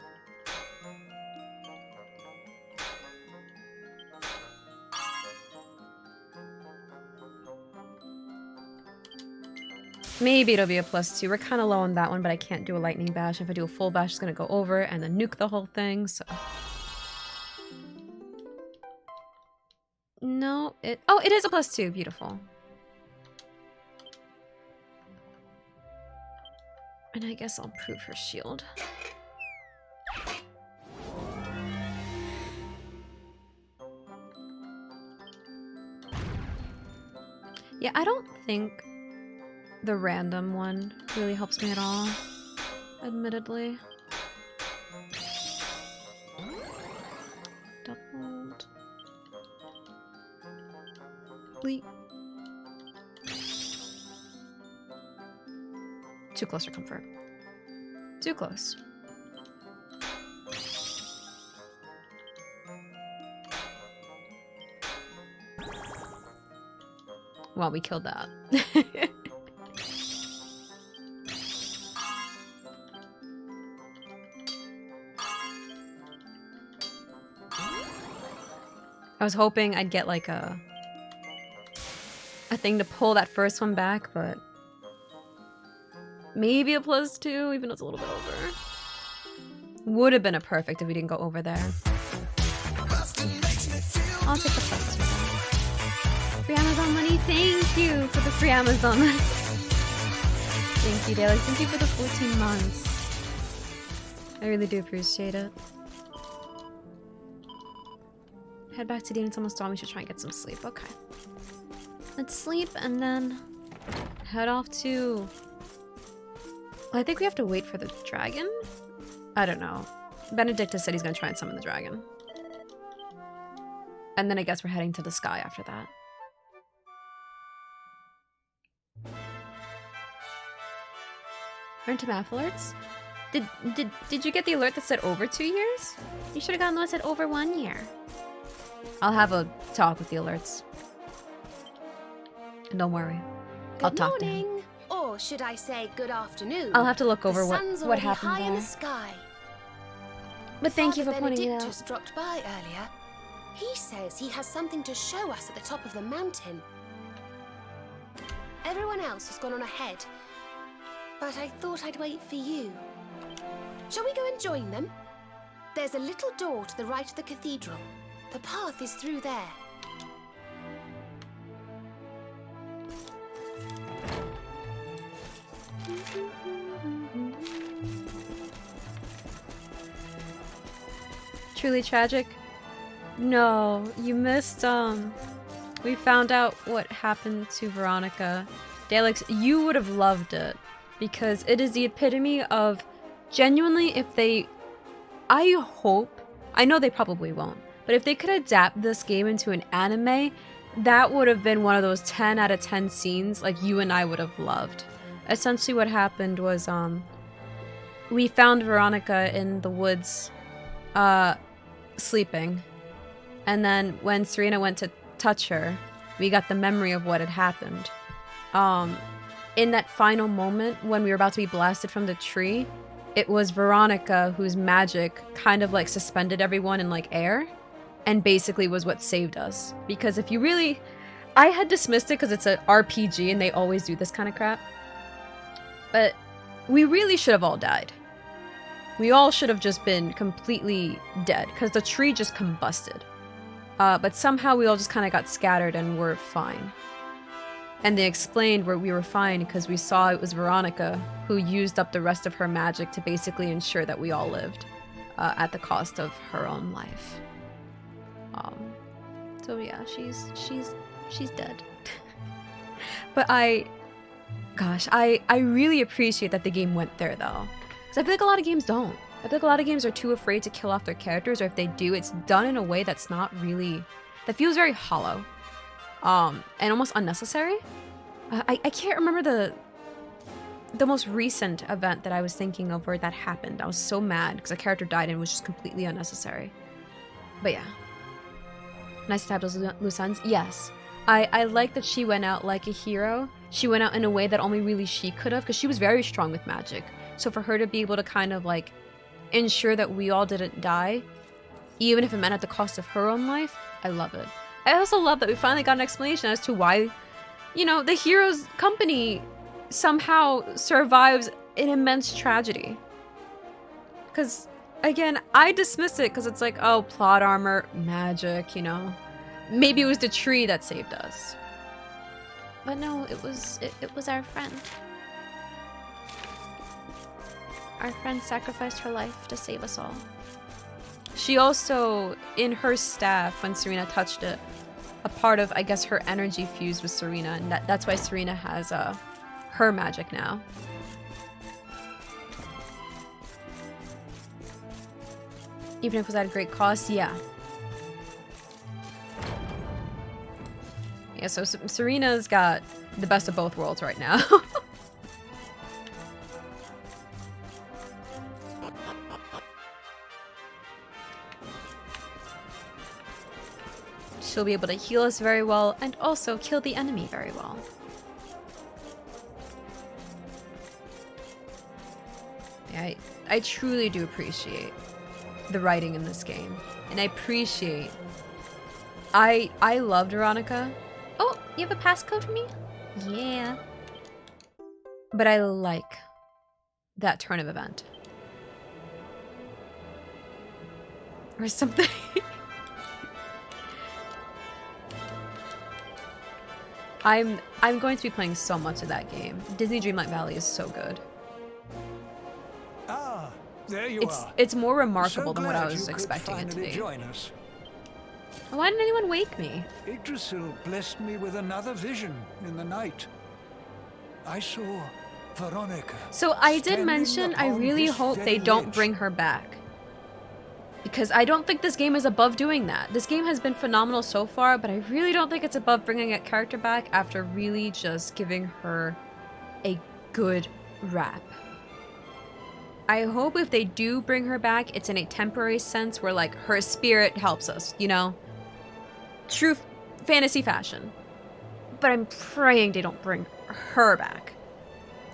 Maybe it'll be a +2. We're kind of low on that one, but I can't do a lightning bash. If I do a full bash, it's gonna go over and then nuke the whole thing, so. No, oh, it is a +2. Beautiful. And I guess I'll prove her shield. Yeah, I don't think the random one really helps me at all, admittedly. Doubled. Bleep. Too close for comfort. Too close. Well, we killed that. I was hoping I'd get like a thing to pull that first one back, but maybe a +2, even though it's a little bit over. Would have been a perfect if we didn't go over there. I'll take the +2. Free Amazon money, thank you for the free Amazon money. Thank you, Daily. Thank you for the 14 months. I really do appreciate it. Head back to Demon's almost dawn. We should try and get some sleep. Okay. Let's sleep and then head off to... Well, I think we have to wait for the dragon? I don't know. Benedictus said he's going to try and summon the dragon. And then I guess we're heading to the sky after that. Earn to math alerts? Did you get the alert that said over 2 years? You should have gotten the one that said over 1 year. I'll have a talk with the alerts. And don't worry. I'll talk to him. Or should I say good afternoon? I'll have to look over what happened high there. in the sky. But thank you for pointing it out. Benedictus dropped by earlier. He says he has something to show us at the top of the mountain. Everyone else has gone on ahead, but I thought I'd wait for you. Shall we go and join them? There's a little door to the right of the cathedral. The path is through there. Truly tragic? No, you missed, we found out what happened to Veronica. Daleks, you would have loved it, because it is the epitome of genuinely, if they... I hope, I know they probably won't, but if they could adapt this game into an anime, that would have been one of those 10 out of 10 scenes like you and I would have loved. Essentially what happened was, we found Veronica in the woods, sleeping. And then when Serena went to touch her, we got the memory of what had happened. In that final moment when we were about to be blasted from the tree, it was Veronica whose magic kind of like suspended everyone in like air and basically was what saved us. Because if you really... I had dismissed it because it's an RPG and they always do this kind of crap. But we really should have all died. We all should have just been completely dead because the tree just combusted. But somehow we all just kind of got scattered and were fine. And they explained where we were fine because we saw it was Veronica who used up the rest of her magic to basically ensure that we all lived at the cost of her own life. So yeah, she's dead. But I really appreciate that the game went there though. Because I feel like a lot of games don't. I feel like a lot of games are too afraid to kill off their characters, or if they do, it's done in a way that's not really... that feels very hollow. And almost unnecessary. I can't remember the most recent event that I was thinking of where that happened. I was so mad because a character died and it was just completely unnecessary. But yeah. Nice to have those loose ends. Yes. I like that she went out like a hero. She went out in a way that only really she could have, because she was very strong with magic. So for her to be able to kind of like ensure that we all didn't die, even if it meant at the cost of her own life, I love it. I also love that we finally got an explanation as to why, you know, the hero's company somehow survives an immense tragedy. Because, again, I dismiss it because it's like, oh, plot armor, magic, you know. Maybe it was the tree that saved us. But no, it was our friend. Our friend sacrificed her life to save us all. She also, in her staff, when Serena touched it, a part of, I guess, her energy fused with Serena, and that's why Serena has her magic now. Even if it was at a great cost, yeah. Yeah, so Serena's got the best of both worlds right now. She'll be able to heal us very well and also kill the enemy very well. Yeah, I truly do appreciate the writing in this game. And I appreciate... I loved Veronica. Oh, you have a passcode for me? Yeah. But I like that turn of event. Or something. I'm going to be playing so much of that game. Disney Dreamlight Valley is so good. Ah, there you are. It's more remarkable than what I glad was you expecting it to finally be. join us. Why didn't anyone wake me? Yggdrasil blessed me with another vision in the night. I saw Veronica. So I did standing mention I upon really this hope they very don't ledge. bring her back. Because I don't think this game is above doing that. This game has been phenomenal so far, but I really don't think it's above bringing a character back after really just giving her a good rap. I hope if they do bring her back, it's in a temporary sense where, like, her spirit helps us, you know? True fantasy fashion. But I'm praying they don't bring her back.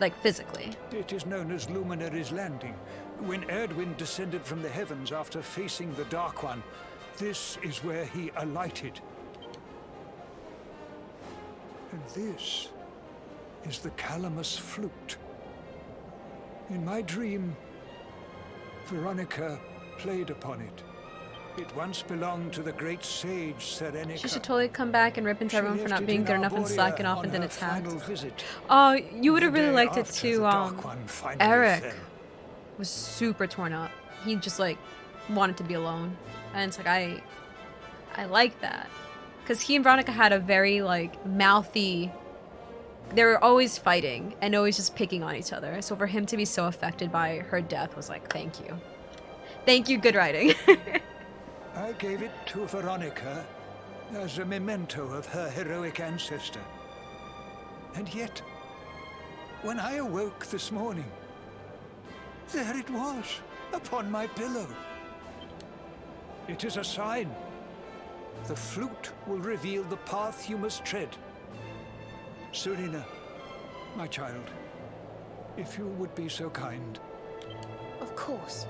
Like, physically. It is known as Luminary's Landing. When Erdwin descended from the heavens after facing the Dark One, this is where he alighted. And this is the Calamus flute. In my dream, Veronica played upon it. It once belonged to the great sage Serenica. She should totally come back and rip into everyone for not being good enough and slacking off and then attacked. Visit. Oh, you would have really liked it After too, the Dark One finally Eric fell. was super torn up. He just like wanted to be alone. And it's like I like that. Cause he and Veronica had a very like mouthy, they were always fighting and always just picking on each other. So for him to be so affected by her death was like, thank you. Thank you, good writing. I gave it to Veronica as a memento of her heroic ancestor. And yet, when I awoke this morning, There it was, upon my pillow. It is a sign. The flute will reveal the path you must tread. Serena, my child, if you would be so kind. Of course.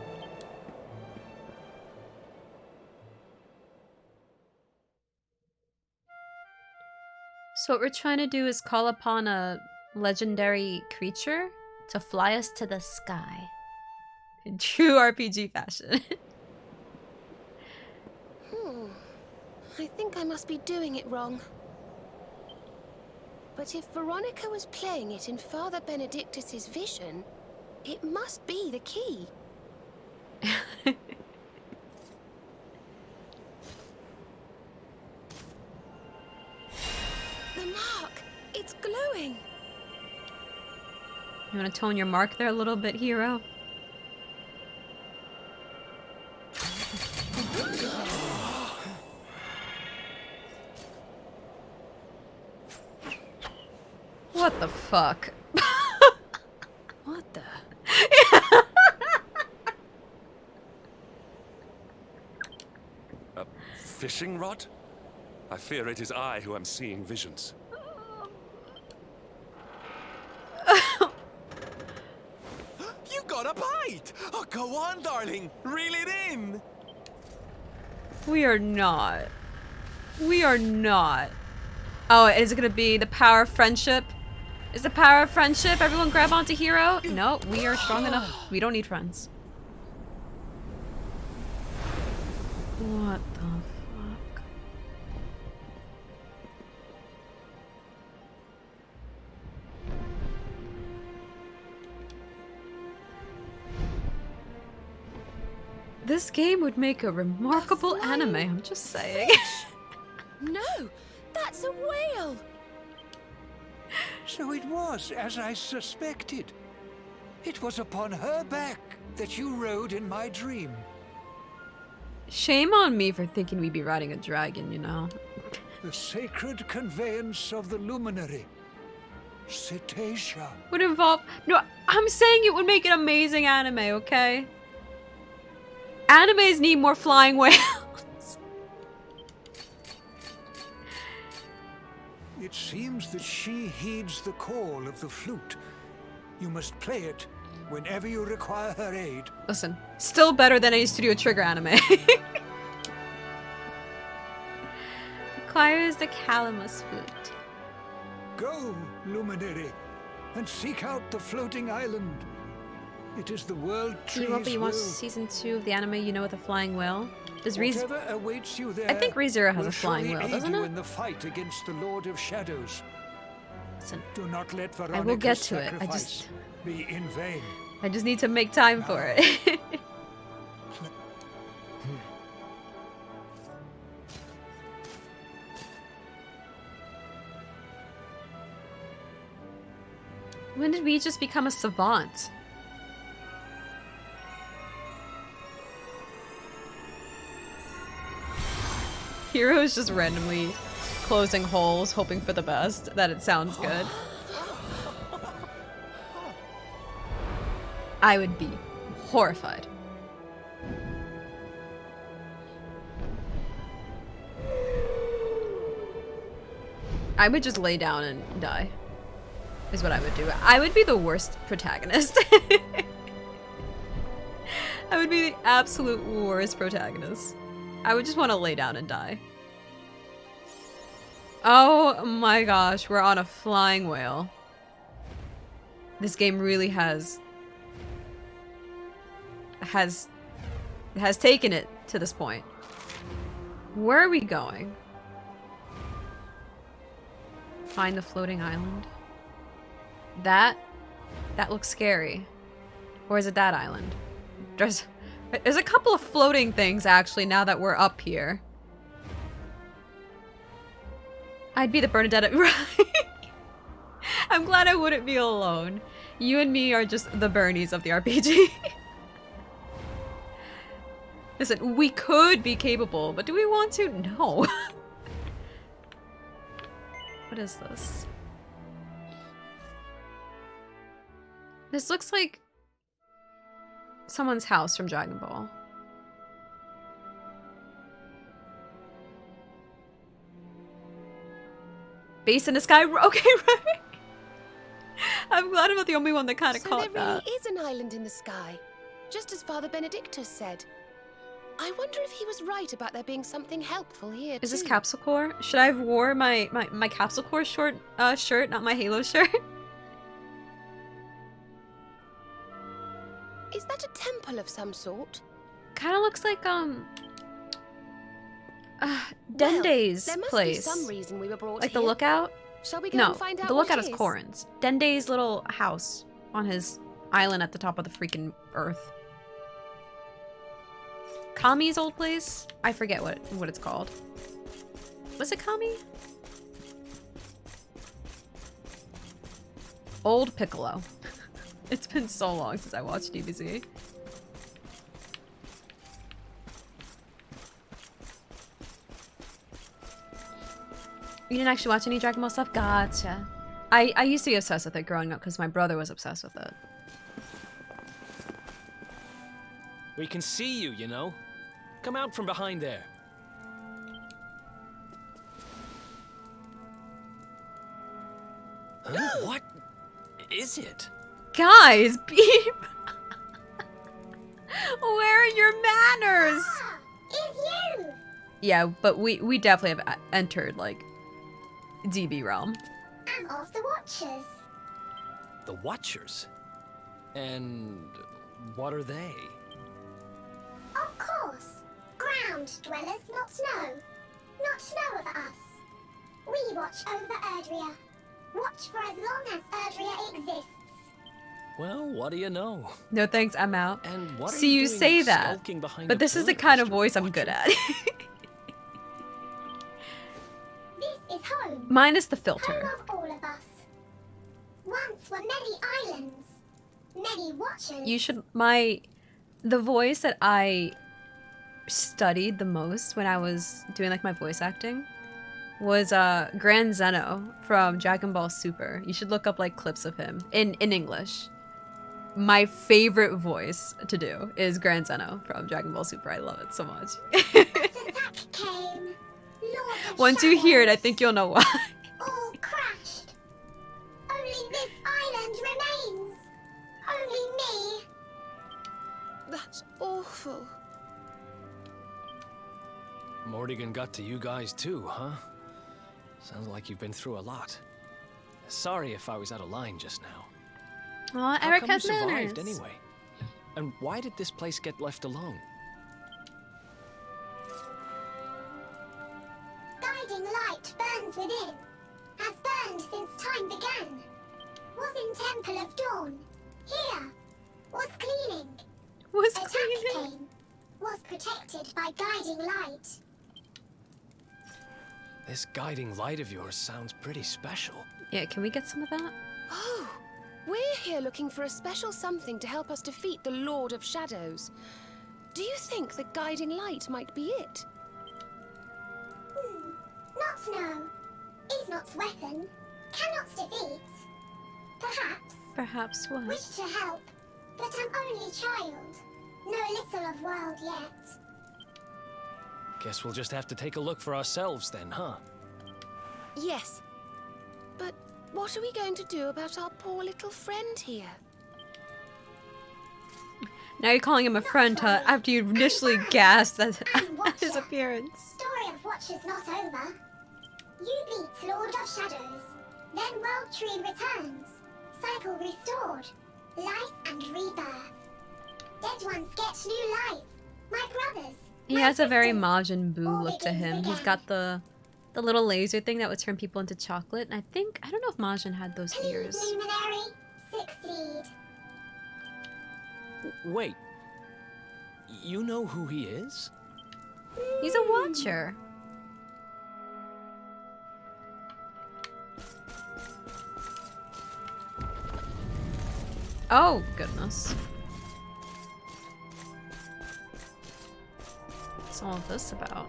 So what we're trying to do is call upon a legendary creature to fly us to the sky. In true RPG fashion. I think I must be doing it wrong. But if Veronica was playing it in Father Benedictus's vision, it must be the key. The mark! It's glowing! You want to tone your mark there a little bit, hero? What the fuck? What the? A fishing rod? I fear it is I who am seeing visions. You got a bite! Oh, go on, darling. Reel it in. We are not. We are not. Oh, is it gonna be the power of friendship? Is the power of friendship? Everyone grab onto hero? No, we are strong enough. We don't need friends. What the fuck? This game would make a remarkable anime, I'm just saying. No, that's a whale! So it was as I suspected. It was upon her back that you rode in my dream. Shame on me for thinking we'd be riding a dragon, you know? The sacred conveyance of the luminary. Cetacea. Would involve... No, I'm saying it would make an amazing anime, okay? Animes need more flying whales. It seems that she heeds the call of the flute. You must play it whenever you require her aid. Listen, still better than any Studio Trigger anime. Requires the Calamus flute. Go, luminary, and seek out the floating island. It is the world tree's You won't be watching will. season 2 of the anime, you know, with a flying whale. Does Reese... Whatever awaits you there I think ReZero has will a flying surely whale, aid doesn't you it? in the fight against the Lord of Shadows. Listen, Do not let Veronica's I will get to it. sacrifice be in vain. I just need to make time for it. When did we just become a savant? Hero is just randomly closing holes, hoping for the best, that it sounds good. I would be horrified. I would just lay down and die, is what I would do. I would be the worst protagonist. I would be the absolute worst protagonist. I would just want to lay down and die. Oh my gosh, we're on a flying whale. This game really has taken it to this point. Where are we going? Find the floating island. That looks scary. Or is it that island? There's a couple of floating things actually now that we're up here. I'd be the Bernadette, right? I'm glad I wouldn't be alone. You and me are just the Bernies of the RPG. Listen, we could be capable, but do we want to? No. What is this? This looks like someone's house from Dragon Ball. Base in the sky. Okay, right. I'm glad I'm not the only one that kind of caught So there really that. is an island in the sky, just as Father Benedictus said. I wonder if he was right about there being something helpful here Is this too. Capsule Core? Should I have wore my Capsule Core shirt, not my Halo shirt? Is that a temple of some sort? Kind of looks like Well, Dende's there must place. be some reason we were brought Like here. the lookout? Shall we go No, and find out the what lookout it is Corrin's. Dende's little house on his island at the top of the freaking earth. Kami's old place? I forget what it's called. Was it Kami? Old Piccolo. It's been so long since I watched DBZ. You didn't actually watch any Dragon Ball stuff? Gotcha. I used to be obsessed with it growing up because my brother was obsessed with it. We can see you, you know. Come out from behind there. Huh? What is it? Guys, beep! Where are your manners? It's you! Yeah, but we definitely have entered, like, DB realm. I'm of the Watchers. The Watchers? And what are they? Of course. Ground dwellers, not snow. Not snow of us. We watch over Erdrea. Watch for as long as Erdrea exists. Well, what do you know? No thanks, I'm out. And what are See, you doing say that, skulking behind but a this is the pillar, kind of Mr. voice I'm good at. This is home. Minus the Home filter. of all of us. Once were many islands. Many Watchers. You should, the voice that I studied the most when I was doing, like, my voice acting was Grand Zeno from Dragon Ball Super. You should look up, like, clips of him in English. My favorite voice to do is Grand Zeno from Dragon Ball Super. I love it so much. Attack came. Lord of Once you hear it, I Shadows. think you'll know why. All crashed. Only this island remains. Only me. That's awful. Morrigan got to you guys too, huh? Sounds like you've been through a lot. Sorry if I was out of line just now. Aw, How Eric come has you survived manners. anyway? And why did this place get left alone? Guiding light burns within. Has burned since time began. Was in Temple of Dawn. Here. Was cleaning. Was Attack cleaning. came. Was protected by guiding light. This guiding light of yours sounds pretty special. Yeah, can we get some of that? Oh, we're here looking for a special something to help us defeat the Lord of Shadows. Do you think the guiding light might be it? Not know. Is not weapon. Cannot defeat. Perhaps. Perhaps what? Wish to help. But I'm only child. Know little of world yet. Guess we'll just have to take a look for ourselves then, huh? Yes. But what are we going to do about our poor little friend here? Now you're calling him a friend, huh? After you initially gasped at his appearance. Story of Watchers not over. You beat Lord of Shadows. Then World Tree returns. Cycle restored. Life and rebirth. Dead ones get new life. My brothers. He has a very Majin Buu look to him. He's got the little laser thing that would turn people into chocolate. And I don't know if Majin had those ears. Please, Luminary, succeed. Wait. You know who he is? He's a watcher. Oh, goodness. What's all of this about?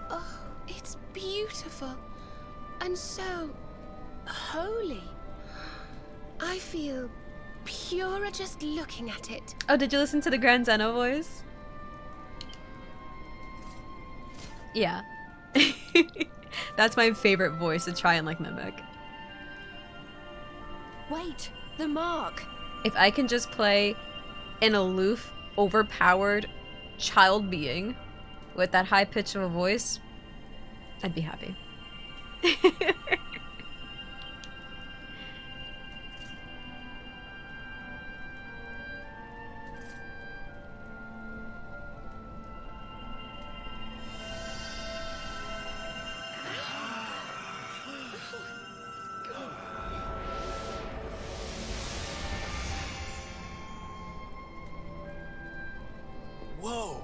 Oh, it's beautiful. And so holy. I feel purer just looking at it. Oh, did you listen to the Grand Zeno voice? Yeah. That's my favorite voice to try and like mimic. Wait, the mark. If I can just play an aloof, overpowered child being with that high pitch of a voice, I'd be happy. Whoa!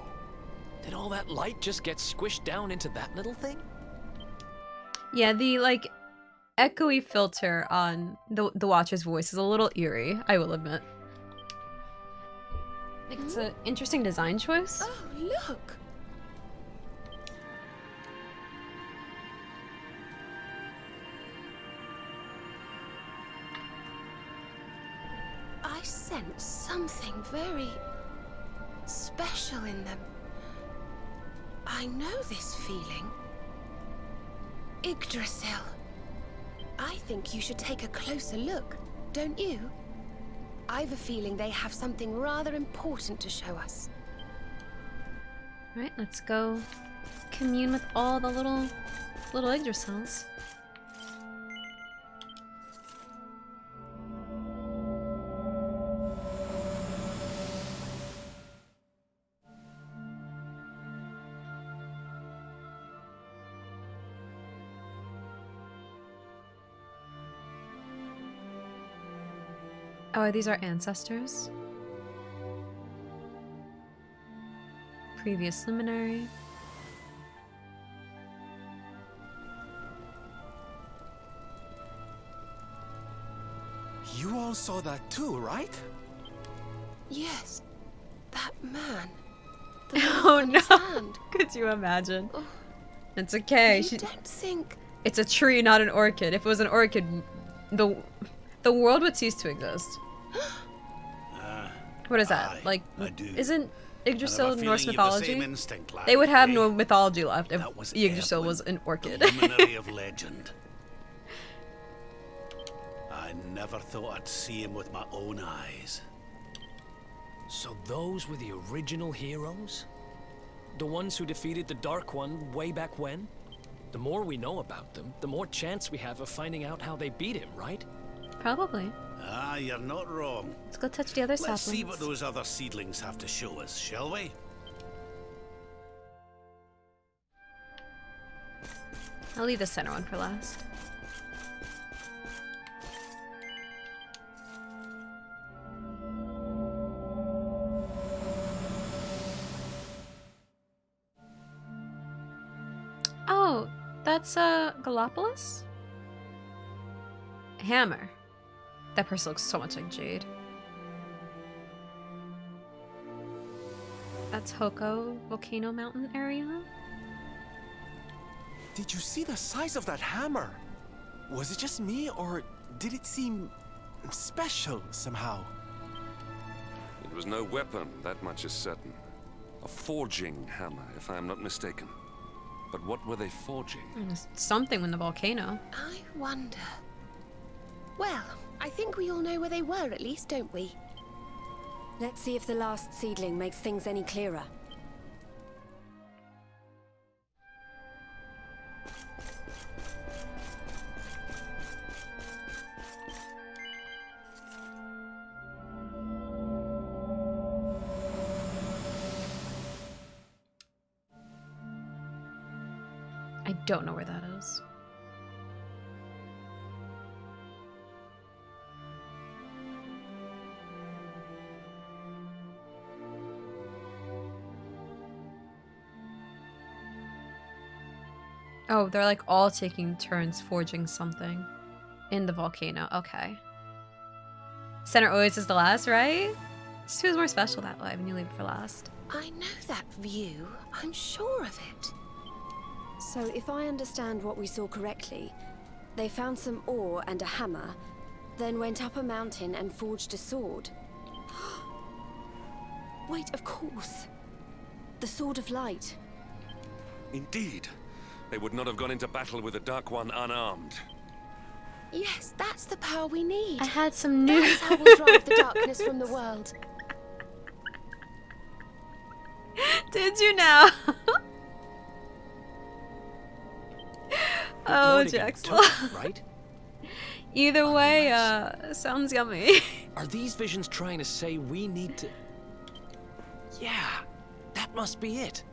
Did all that light just get squished down into that little thing? Yeah, the like echoey filter on the Watcher's voice is a little eerie, I will admit. I think it's an interesting design choice. Oh, look! I sense something very special in them. I know this feeling. Yggdrasil. I think you should take a closer look, don't you? I've a feeling they have something rather important to show us. Alright, let's go commune with all the little Yggdrasils. Oh, are these our ancestors? Previous luminary. You all saw that too, right? Yes, that man. Oh no! Could you imagine? Oh, it's okay. you don't think... It's a tree, not an orchid. If it was an orchid, the world would cease to exist. What is that? Like, isn't Yggdrasil Norse mythology? They would have no mythology left if Yggdrasil was an orchid. Luminary of legend. I never thought I'd see him with my own eyes. So those were the original heroes? The ones who defeated the Dark One way back when? The more we know about them, the more chance we have of finding out how they beat him, right? Probably. Ah, you're not wrong. Let's go touch the other Let's see saplings. what those other seedlings have to show us, shall we? I'll leave the center one for last. Oh, that's Gallopolis? Hammer. That person looks so much like Jade. That's Hoko Volcano Mountain area. Did you see the size of that hammer? Was it just me, or did it seem special somehow? It was no weapon, that much is certain. A forging hammer, if I am not mistaken. But what were they forging? It was something in the volcano. I wonder. Well, I think we all know where they were at least, don't we? Let's see if the last seedling makes things any clearer. I don't know where that is. Oh, they're like all taking turns forging something in the volcano. Okay. Center always is the last, right? Just feels more special that way when you leave it for last. I know that view. I'm sure of it. So if I understand what we saw correctly, they found some ore and a hammer, Then went up a mountain and forged a sword. Wait, of course. The Sword of Light. Indeed. They would not have gone into battle with the Dark One unarmed. Yes, that's the power we need. I had some news. That's how we'll drive the darkness from the world. Did you now? Oh, Morning, Jax. right? Either way, sounds yummy. Are these visions trying to say we need to... Yeah, that must be it.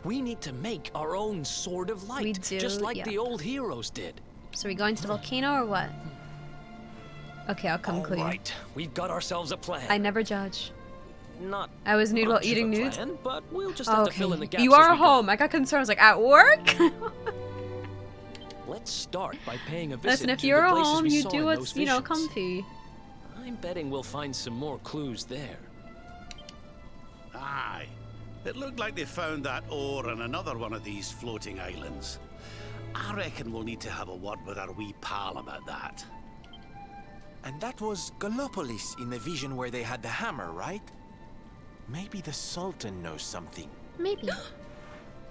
We need to make our own Sword of Light. We do, just like yeah. the old heroes did. So we going to the volcano or what? Okay, I'll come clean. Right, we've got ourselves a plan. I never judge. Not I was nude while much of eating a nudes. plan, but we'll just have to fill in the gaps. You as are we go. home. I got concerns like at work. Let's start by paying a visit Listen, if to you're the places home, we you saw do in what's, those you know, visions. comfy. I'm betting we'll find some more clues there. Aye. It looked like they found that ore on another one of these floating islands. I reckon we'll need to have a word with our wee pal about that. And that was Gallopolis in the vision where they had the hammer, right? Maybe the Sultan knows something. Maybe.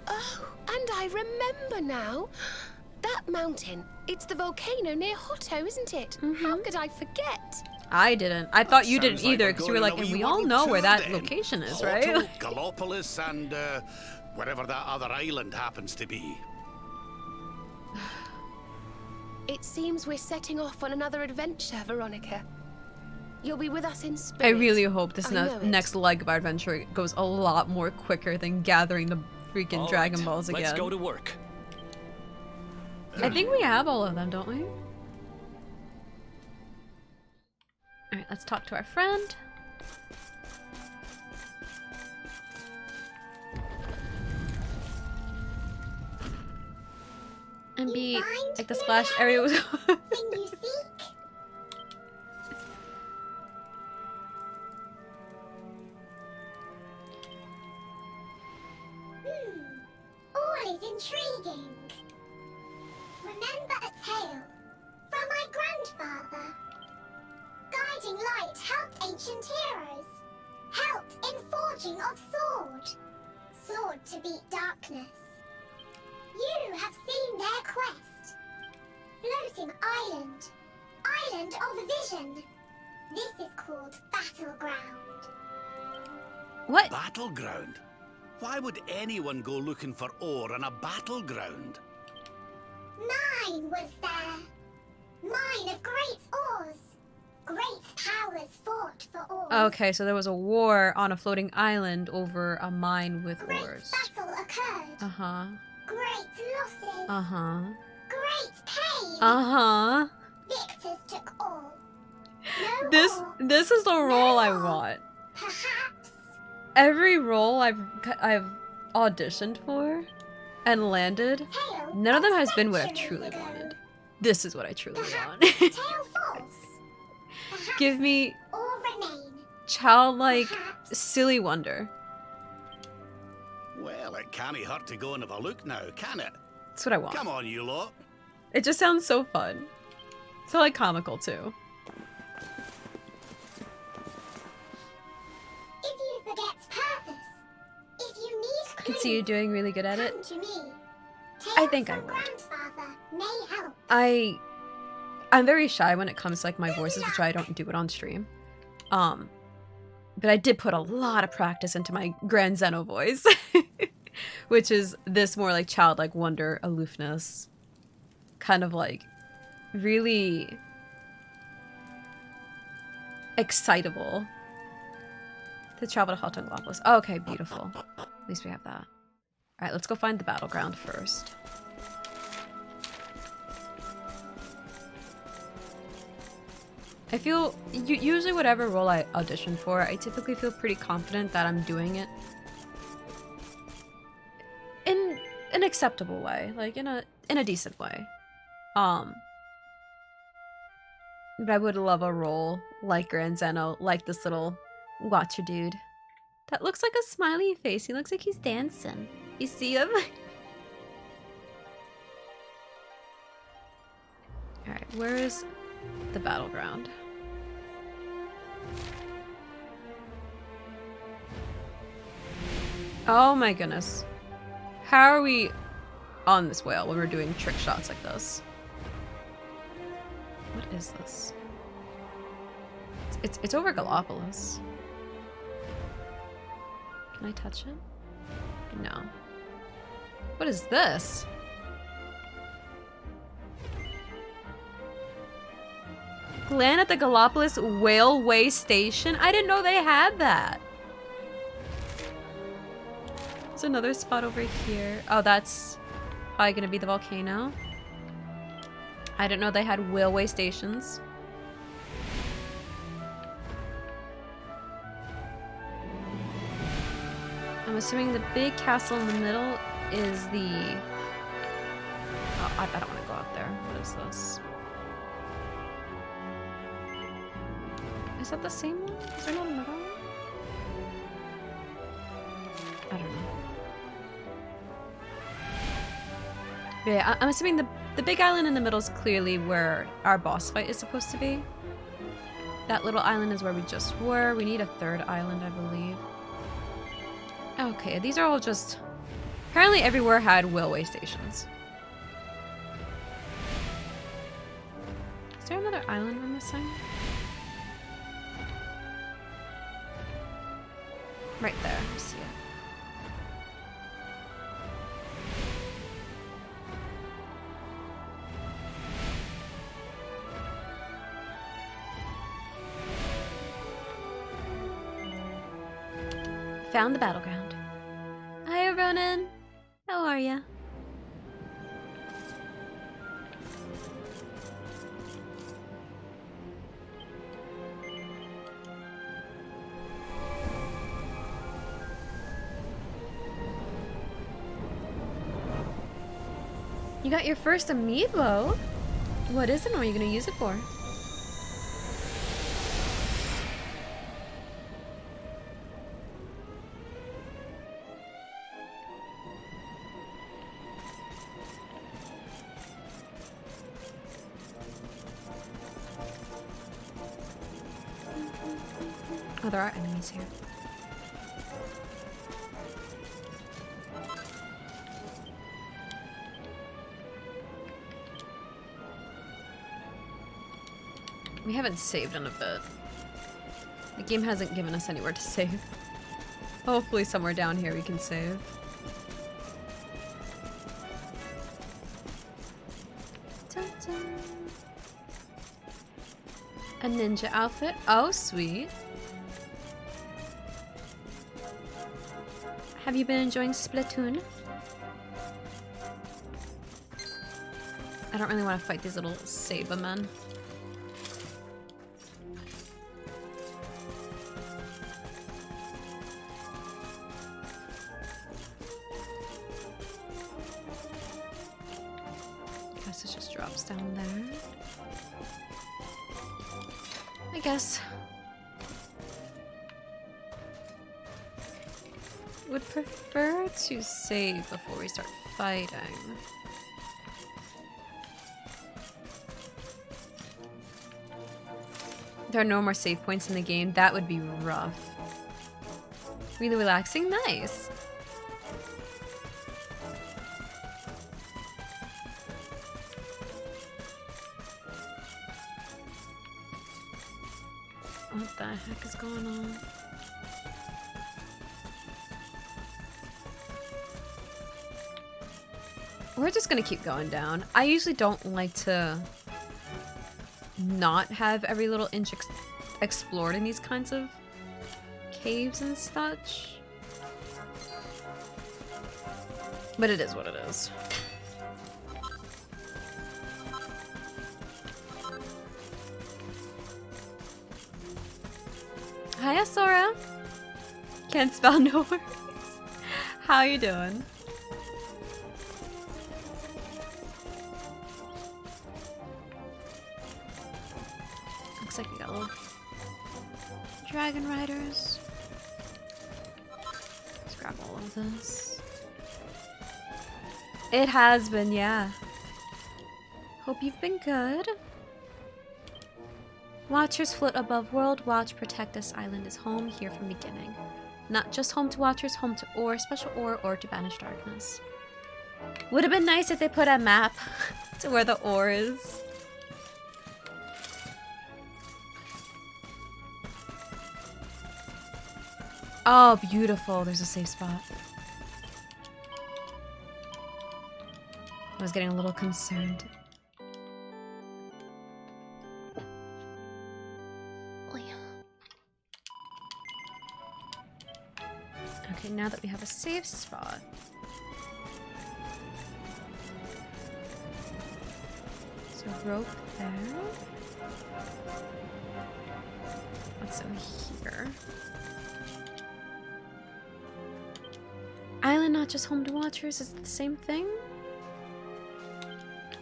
Oh, and I remember now. That mountain, it's the volcano near Hotto, isn't it? How could I forget? I didn't. I thought you didn't Sounds like either we're because you were going like, on a and wee we all world know where tour that then. location is, Hotto, right? Gallopolis, and wherever that other island happens to be. It seems we're setting off on another adventure, Veronica. You'll be with us in spirit. I really hope this I know it. next leg of our adventure goes a lot more quicker than gathering the freaking All Dragon right, Balls again. Let's go to work. I think we have all of them, don't we? Alright, let's talk to our friend. And be find like the splash area was. Thing you seek? All is intriguing. Remember a tale from my grandfather. Guiding light helped ancient heroes. Helped in forging of sword. Sword to beat darkness. You have seen their quest. Floating island. Island of vision. This is called Battleground. What? Battleground? Why would anyone go looking for ore on a battleground? Mine was there. Mine of great ores. Great powers fought for ores. Okay, so there was a war on a floating island over a mine with Great ores. battle occurred. Uh-huh. Great losses. Uh-huh. Great pain. Uh-huh. Victors took all. No This is the role I want. Perhaps. Every role I've auditioned for and landed, none of them has been what I've truly wanted. This is what I truly want. Tale false. Give me Or remain. childlike, silly wonder. Well, it can't hurt to go and have a look now, can it? That's what I want. Come on, you lot. It just sounds so fun. So like comical too. If you forget purpose, if you need I can see you doing really good at it. come to me. I think I Tales from would. Grandfather may help. I'm very shy when it comes to like my voices, which I don't do it on stream. But I did put a lot of practice into my Grand Zeno voice, which is this more like childlike wonder, aloofness, kind of like really excitable to travel to Hotanglopolis. Oh, okay, beautiful. At least we have that. All right, let's go find the battleground first. I feel, usually whatever role I audition for, I typically feel pretty confident that I'm doing it in an acceptable way, like in a decent way. But I would love a role like Grand Zeno, like this little watcher dude. That looks like a smiley face. He looks like he's dancing. You see him? Alright, where is the battleground. Oh my goodness. How are we on this whale when we're doing trick shots like this? What is this? It's over Gallipolis. Can I touch it? No. What is this? Land at the Gallipolis Whaleway Station? I didn't know they had that. There's another spot over here. Oh, that's probably gonna be the volcano. I didn't know they had whaleway stations. I'm assuming the big castle in the middle is the... Oh, I don't want to go out there. What is this? Is that the same one? Is there not another one? I don't know. Yeah, I'm assuming the big island in the middle is clearly where our boss fight is supposed to be. That little island is where we just were. We need a third island, I believe. Okay, these are all just... Apparently everywhere had whaleway stations. Is there another island we're missing? Right there, I see it. Found the battleground. Hi, Ronan. How are ya? You got your first amiibo? What is it and what are you gonna use it for? Oh, there are enemies here. We haven't saved in a bit. The game hasn't given us anywhere to save. Hopefully somewhere down here we can save. Dun -dun. A ninja outfit. Oh, sweet. Have you been enjoying Splatoon? I don't really want to fight these little Saber men. Guess it just drops down there. I guess. Would prefer to save before we start fighting. There are no more save points in the game. That would be rough. Really relaxing? Nice. What the heck is going on? We're just gonna keep going down. I usually don't like to not have every little inch explored in these kinds of caves and such. But it is what it is. Hi, Asora. Can't spell no words. How you doing? Looks like we got little dragon riders. Let's grab all of this. It has been, yeah. Hope you've been good. Watchers float above world. Watch, protect this island is home here from beginning. Not just home to watchers, home to ore, special ore to banish darkness. Would have been nice if they put a map to where the ore is. Oh, beautiful. There's a safe spot. I was getting a little concerned. Okay, now that we have a safe spot. So rope there. What's in here? Island not just home to watchers, is it the same thing?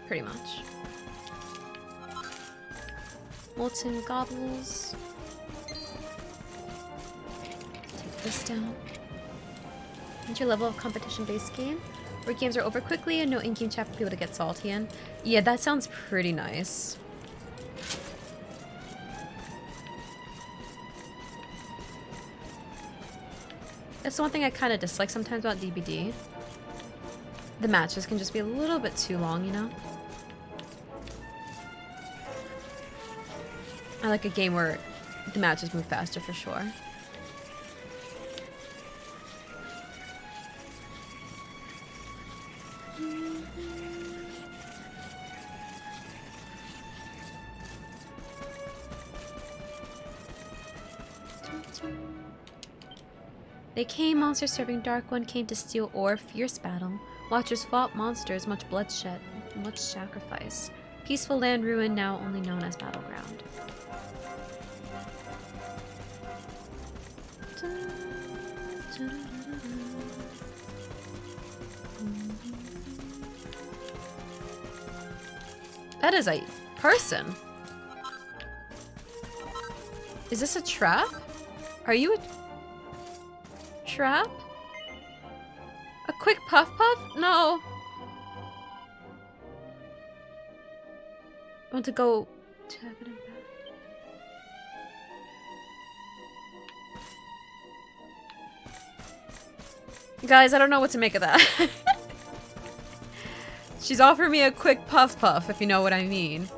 Pretty much. Molten gobbles. Let's take this down. Your level of competition-based game, where games are over quickly and no in-game chat for people to get salty in. Yeah, that sounds pretty nice. That's the one thing I kind of dislike sometimes about DBD. The matches can just be a little bit too long, you know? I like a game where the matches move faster for sure. They came, monsters serving Dark One came to steal ore, fierce battle. Watchers fought monsters, much bloodshed, much sacrifice. Peaceful land ruined, now only known as Battleground. That is a person. Is this a trap? Are you a trap? A quick puff puff? No. I want to go to heaven and back. Guys, I don't know what to make of that. She's offering me a quick puff puff, if you know what I mean.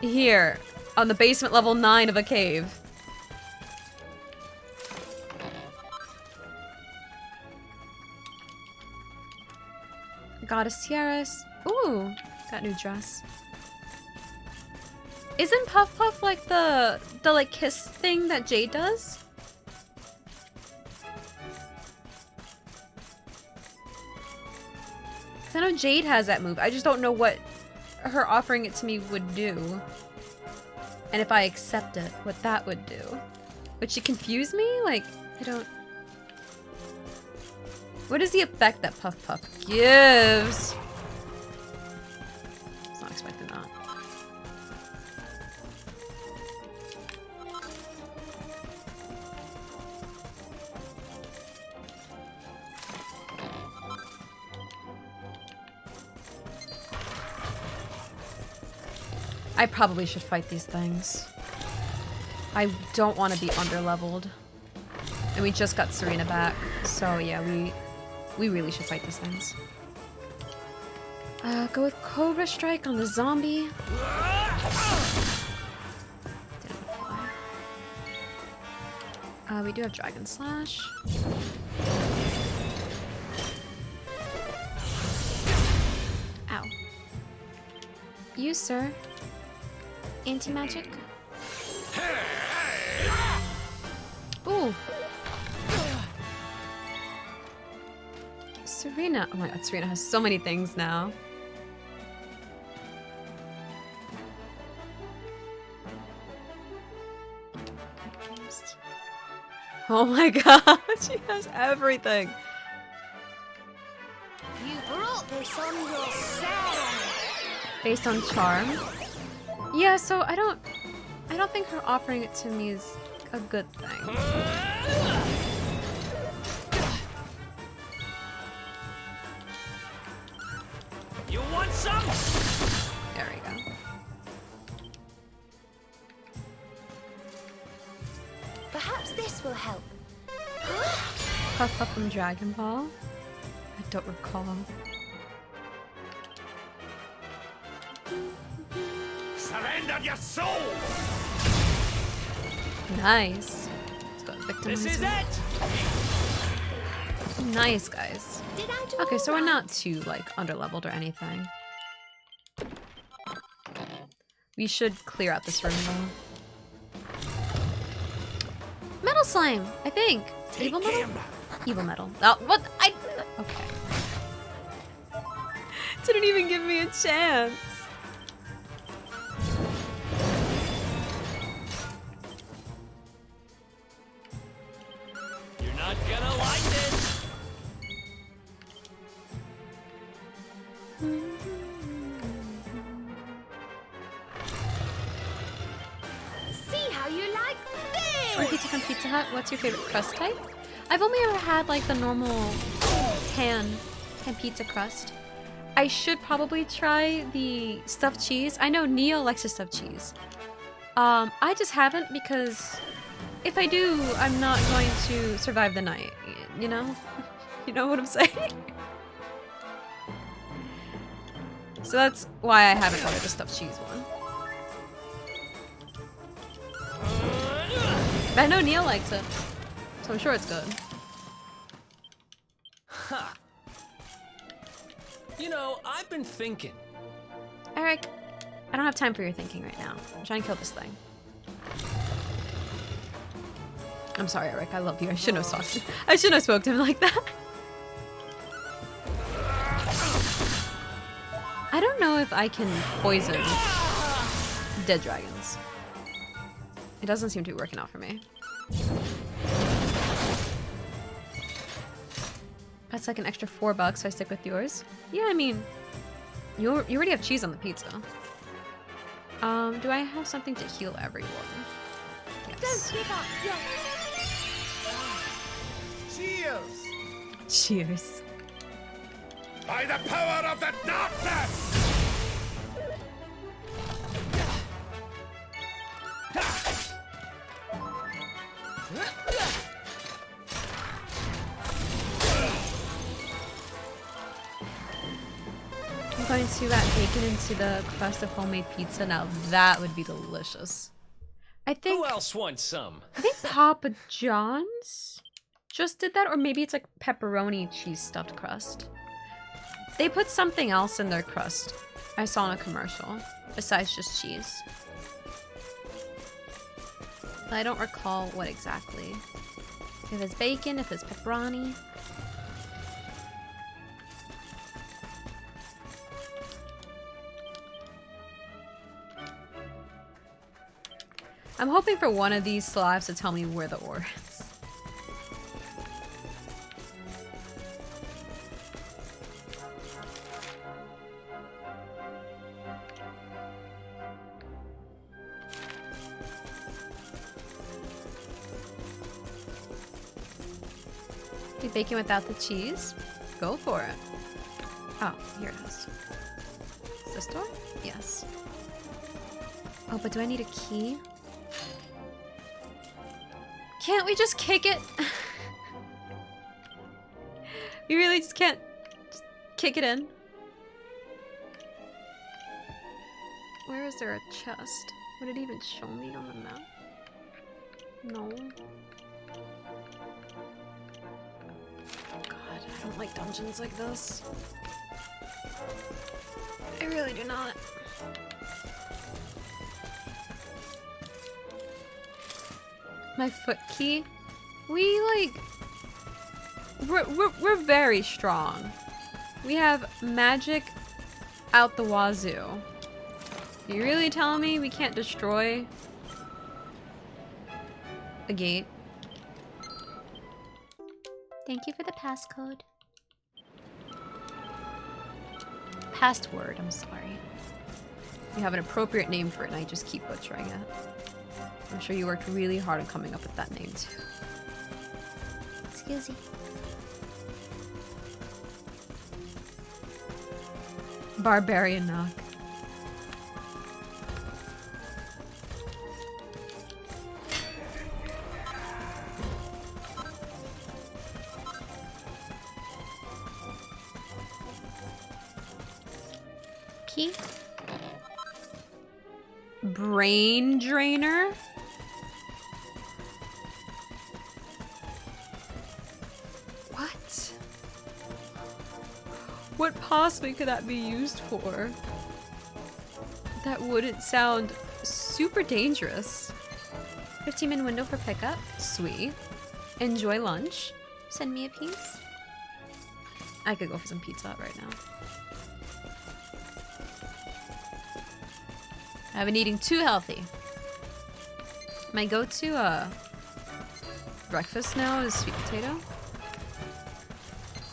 Here, on the basement level 9 of a cave. Goddess Tiaras. Ooh, got new dress. Isn't Puff Puff like the like kiss thing that Jade does? Cause I know Jade has that move. I just don't know what her offering it to me would do. And if I accept it, what that would do. Would she confuse me? Like, I don't... What is the effect that Puff Puff gives? I was not expecting that. I probably should fight these things. I don't want to be underleveled. And we just got Serena back, so yeah, we really should fight these things. Go with Cobra Strike on the zombie. Didn't apply. We do have Dragon Slash. Ow. You, sir. Anti-magic? Ooh. Serena. Oh my god, Serena has so many things now. Oh my god, she has everything. You brought this on yourself. Based on charm. Yeah, so I don't think her offering it to me is a good thing. You want some? There we go. Perhaps this will help. Puff Puff from Dragon Ball? I don't recall. Surrender your soul! Nice. Let's go victimize This is her. it! Nice, guys. Did I do Okay, so we're all not too, like, underleveled or anything. We should clear out this room, though. Metal slime, I think. Evil metal? Evil metal. Oh, what? Okay. Didn't even give me a chance. You're not gonna like this! See how you like Or this! pizza from Pizza Hut. What's your favorite crust type? I've only ever had like the normal pan pizza crust. I should probably try the stuffed cheese. I know Neo likes the stuffed cheese. I just haven't because if I do, I'm not going to survive the night. You know? You know what I'm saying? So that's why I haven't ordered the stuffed cheese one. But I know Neil likes it, so I'm sure it's good. Ha! You know, I've been thinking. Eric, I don't have time for your thinking right now. I'm trying to kill this thing. I'm sorry, Eric. I love you. I shouldn't have talked. I shouldn't have spoke to him like that. I don't know if I can poison dead dragons. It doesn't seem to be working out for me. That's like an extra $4, so I stick with yours. Yeah, I mean, you already have cheese on the pizza. Do I have something to heal everyone? Yes. Don't give up yet! Cheers! Cheers. By the power of the darkness! I'm going to wrap bacon into the crust of homemade pizza. Now that would be delicious. I think. Who else wants some? I think Papa John's just did that, or maybe it's like pepperoni cheese stuffed crust. They put something else in their crust. I saw in a commercial besides just cheese. But I don't recall what exactly. If it's bacon, if it's pepperoni. I'm hoping for one of these slabs to tell me where the ore is. The bacon without the cheese? Go for it. Oh, here it is. Is this door? Yes. Oh, but do I need a key? Can't we just kick it? We really just can't just kick it in? Where is there a chest? Would it even show me on the map? No. God, I don't like dungeons like this. I really do not. My foot key? We're very strong. We have magic out the wazoo. You really telling me we can't destroy a gate? Thank you for the passcode. Password, I'm sorry. You have an appropriate name for it and I just keep butchering it. I'm sure you worked really hard on coming up with that name too. Excuse me. Barbarian knock. MP. Brain drainer. What? What possibly could that be used for? That wouldn't sound super dangerous. 15-minute window for pickup. Sweet. Enjoy lunch. Send me a piece. I could go for some pizza right now. I've been eating too healthy. My go-to breakfast now is sweet potato.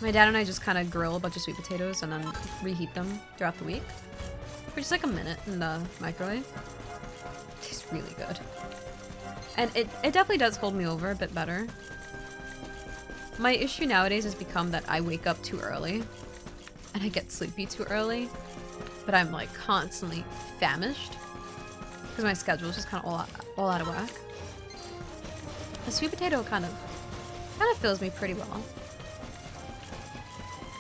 My dad and I just kind of grill a bunch of sweet potatoes and then reheat them throughout the week for just like a minute in the microwave. It tastes really good. And it definitely does hold me over a bit better. My issue nowadays has become that I wake up too early and I get sleepy too early, but I'm like constantly famished because my schedule is just kind of all out of whack. The sweet potato kind of fills me pretty well.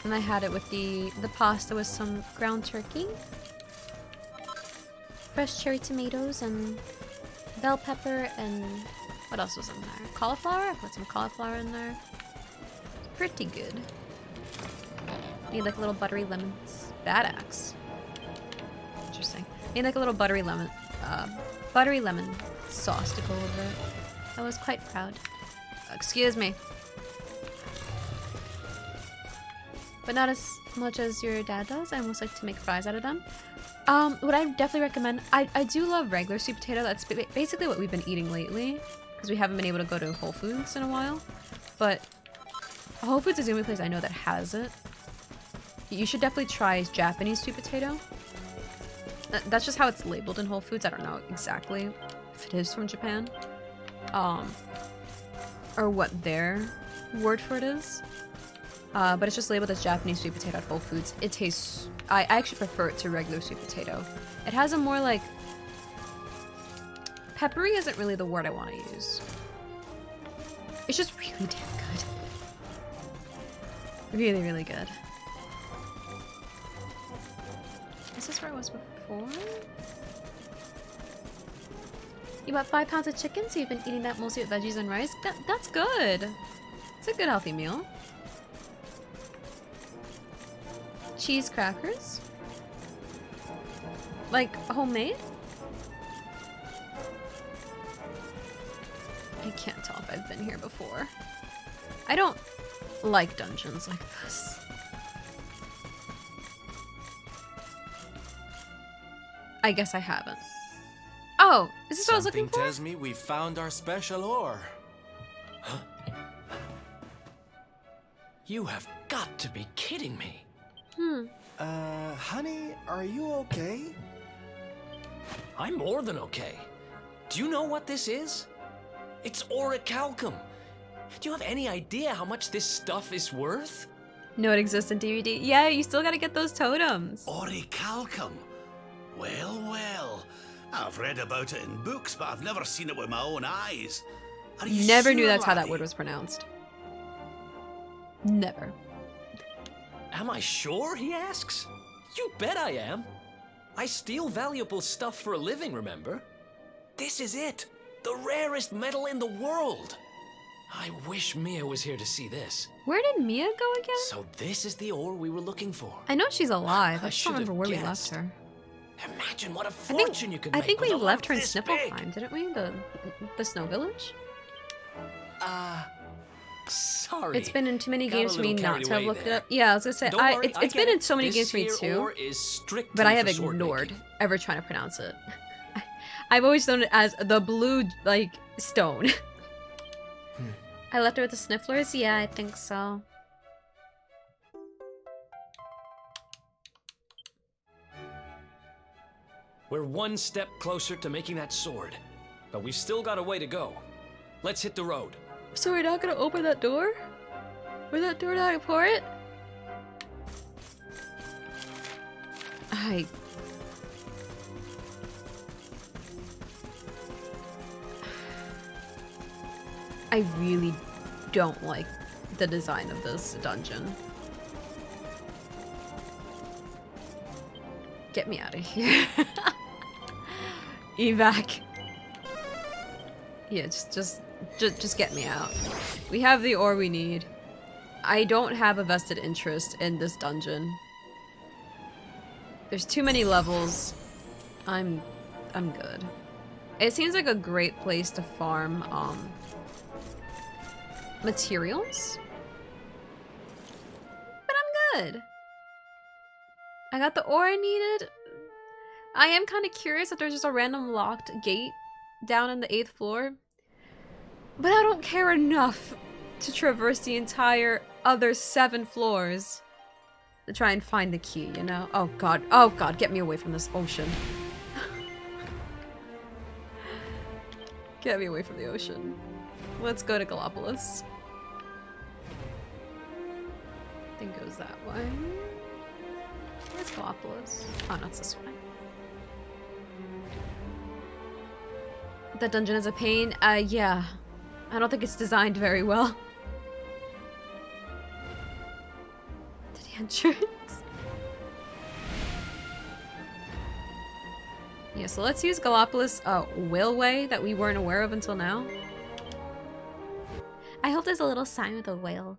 And I had it with the pasta with some ground turkey, fresh cherry tomatoes, and bell pepper, and what else was in there? Cauliflower? I put some cauliflower in there. Pretty good. Need like little buttery lemons. Badass. Interesting. Need like a little buttery lemon sauce to go over it. I was quite proud. Excuse me. But not as much as your dad does. I almost like to make fries out of them. What I definitely recommend, I do love regular sweet potato. That's basically what we've been eating lately because we haven't been able to go to Whole Foods in a while. But Whole Foods is the only place I know that has it. You should definitely try Japanese sweet potato. That's just how it's labeled in Whole Foods. I don't know exactly if it is from Japan. Or what their word for it is. But it's just labeled as Japanese sweet potato at Whole Foods. It tastes... I actually prefer it to regular sweet potato. It has a more like... Peppery isn't really the word I want to use. It's just really damn good. Really, really good. Is this where I was before? You bought 5 pounds of chicken, so you've been eating that mostly with veggies and rice? That's good. It's a good healthy meal. Cheese crackers? Like homemade? I can't tell if I've been here before. I don't like dungeons like this. I guess I haven't. Oh, is this what I was looking for? Something tells me we found our special ore. Huh? You have got to be kidding me. Honey, are you okay? I'm more than okay. Do you know what this is? It's orichalcum. Do you have any idea how much this stuff is worth? No, it exists in DVD. Yeah, you still gotta get those totems. Orichalcum? Well, well. I've read about it in books, but I've never seen it with my own eyes. Are you Never sure, knew that's how that laddie? word was pronounced. Never. Am I sure, he asks? You bet I am. I steal valuable stuff for a living, remember? This is it. The rarest metal in the world. I wish Mia was here to see this. Where did Mia go again? So this is the ore we were looking for. I know she's alive. I I just don't remember where should've we left guessed. her. Imagine what a fortune you could I make think with we a left her lump in this Sniffleheim, big. didn't we? The Snow Village? Sorry. It's been in too many Got a games for me little not carried to have away looked it there. up. Yeah, I was gonna say, Don't worry, it's I been get in it. so many This games for me here too. ore is strictly But I have for sword ignored making. ever trying to pronounce it. I've always known it as the blue, like, stone. I left her with the Snifflers? Yeah, I think so. We're one step closer to making that sword, but we've still got a way to go. Let's hit the road. So we're not gonna open that door? We're that door not for it? I really don't like the design of this dungeon. Get me out of here. Evac. Yeah, just get me out. We have the ore we need. I don't have a vested interest in this dungeon. There's too many levels. I'm good. It seems like a great place to farm materials. But I'm good. I got the ore I needed. I am kind of curious if there's just a random locked gate down in the 8th floor. But I don't care enough to traverse the entire other 7 floors to try and find the key, you know? Oh god, get me away from this ocean. Get me away from the ocean. Let's go to Gallipolis. I think it goes that way. Where's Gallipolis? Oh, no, it's this way. That dungeon is a pain? Yeah. I don't think it's designed very well. To the entrance. Yeah, so let's use Gallipolis whaleway that we weren't aware of until now. I hope there's a little sign with a whale.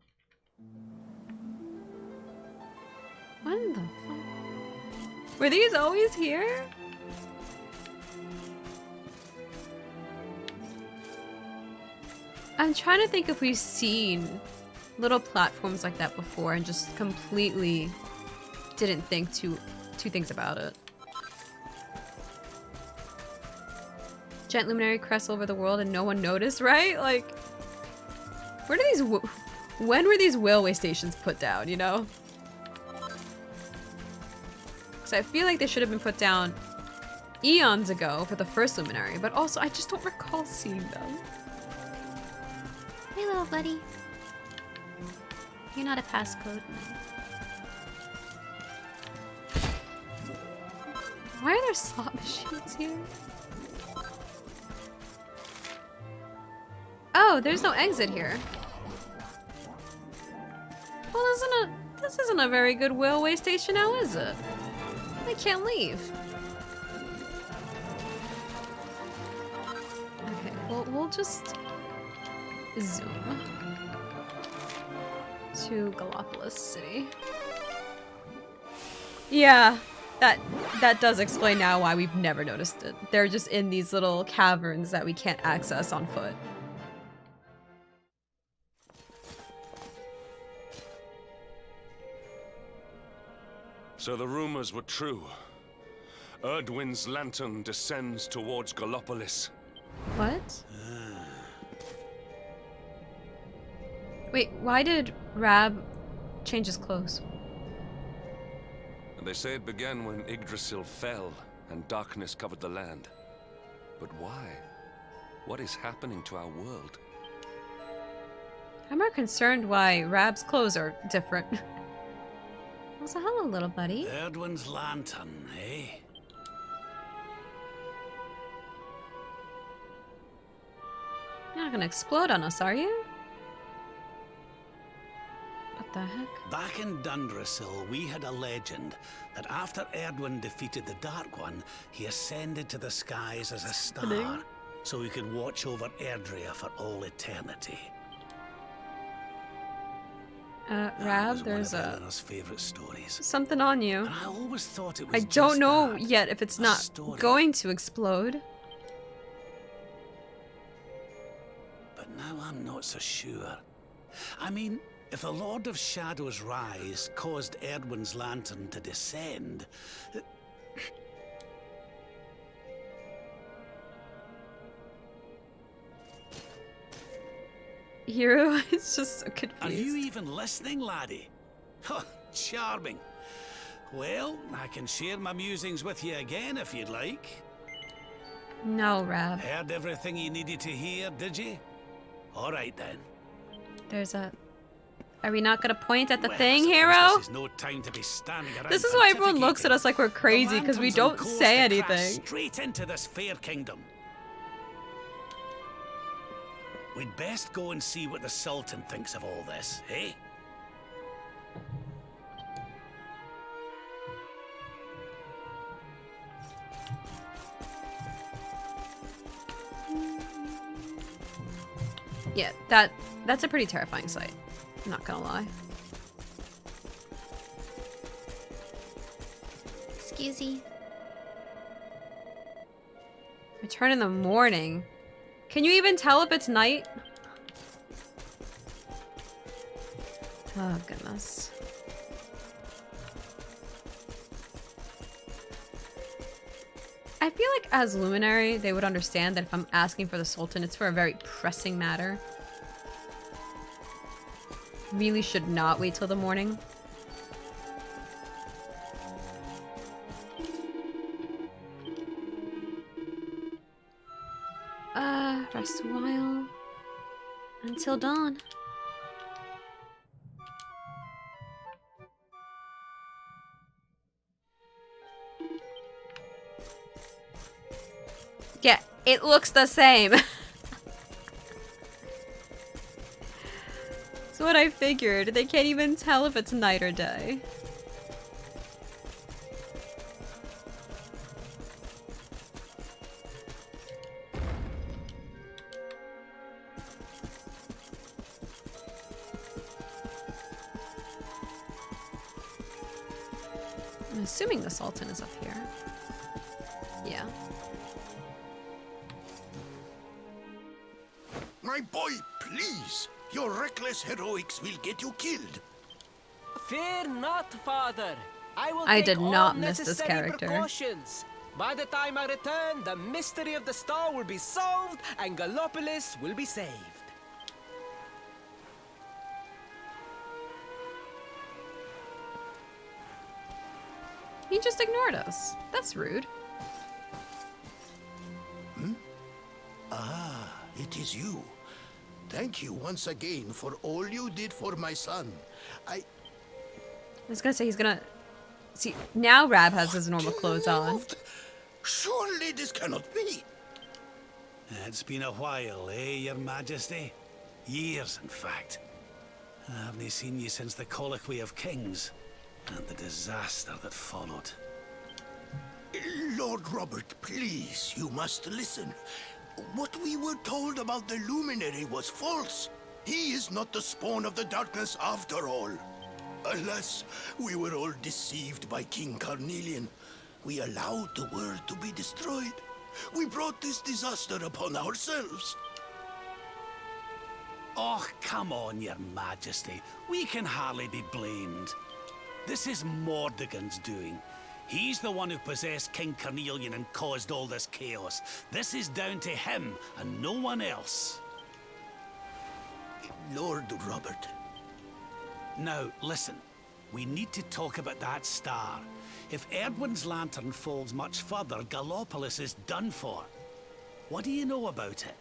What in the fuck? Were these always here? I'm trying to think if we've seen little platforms like that before and just completely didn't think two things about it. Giant luminary crest over the world and no one noticed, right? Like, where do these when were these railway stations put down, you know? Because I feel like they should have been put down eons ago for the first luminary, but also I just don't recall seeing them. Hey, little buddy. You're not a passcode. Why are there slot machines here? Oh, there's no exit here. Well, this isn't a very good railway station now, is it? I can't leave. Okay, well, we'll just zoom to Gallipolis City. Yeah, that does explain now why we've never noticed it. They're just in these little caverns that we can't access on foot. So the rumors were true. Erdwin's lantern descends towards Gallipolis. What? Wait, why did Rab change his clothes? They say it began when Yggdrasil fell and darkness covered the land. But why? What is happening to our world? I'm more concerned why Rab's clothes are different. Well, so hello, little buddy. Erdwin's lantern, eh? You're not gonna explode on us, are you? What the heck? Back in Dundrasil, we had a legend that after Erdwin defeated the Dark One, he ascended to the skies as a star, so he could watch over Erdrea for all eternity. Rab, there's Eleanor's favorite stories. something on you. And I always thought it was I don't just know that, yet if it's a not story. going to explode. But now I'm not so sure. I mean, if the Lord of Shadows' rise caused Erdwin's lantern to descend... Hero is just so confused. Are you even listening, laddie? Oh, charming. Well, I can share my musings with you again if you'd like. No, Rab. Heard everything you needed to hear, did you? All right then. There's a... Are we not gonna point at the Well, thing, I suppose Hero? This is no time to be standing around This is why everyone looks at pontificating. us like we're crazy, The because we lanterns on don't course say to crash anything. Straight into this fair kingdom. We'd best go and see what the Sultan thinks of all this, eh? Yeah, that's a pretty terrifying sight. I'm not gonna lie. Excuse me. Return in the morning. Can you even tell if it's night? Oh, goodness. I feel like as Luminary, they would understand that if I'm asking for the Sultan, it's for a very pressing matter. Really should not wait till the morning. Rest a while. Until dawn. Yeah, it looks the same. That's what I figured. They can't even tell if it's night or day. I'm assuming the Sultan is up here. Yeah. My boy, please! Your reckless heroics will get you killed. Fear not, father. I did not miss this character. Precautions. By the time I return, the mystery of the star will be solved and Gallopolis will be saved. He just ignored us. That's rude. Hmm? Ah, it is you. Thank you once again for all you did for my son. I was gonna say he's gonna... See, now Rab has his normal clothes on. Surely this cannot be. It's been a while, eh, Your Majesty? Years, in fact. I haven't seen you since the Colloquy of Kings and the disaster that followed. Lord Robert, please, you must listen. What we were told about the Luminary was false. He is not the spawn of the darkness after all. Alas, we were all deceived by King Carnelian. We allowed the world to be destroyed. We brought this disaster upon ourselves. Oh, come on, Your Majesty. We can hardly be blamed. This is Mordegon's doing. He's the one who possessed King Carnelian and caused all this chaos. This is down to him and no one else. Lord Robert. Now, listen. We need to talk about that star. If Erdwin's lantern falls much further, Gallopolis is done for. What do you know about it?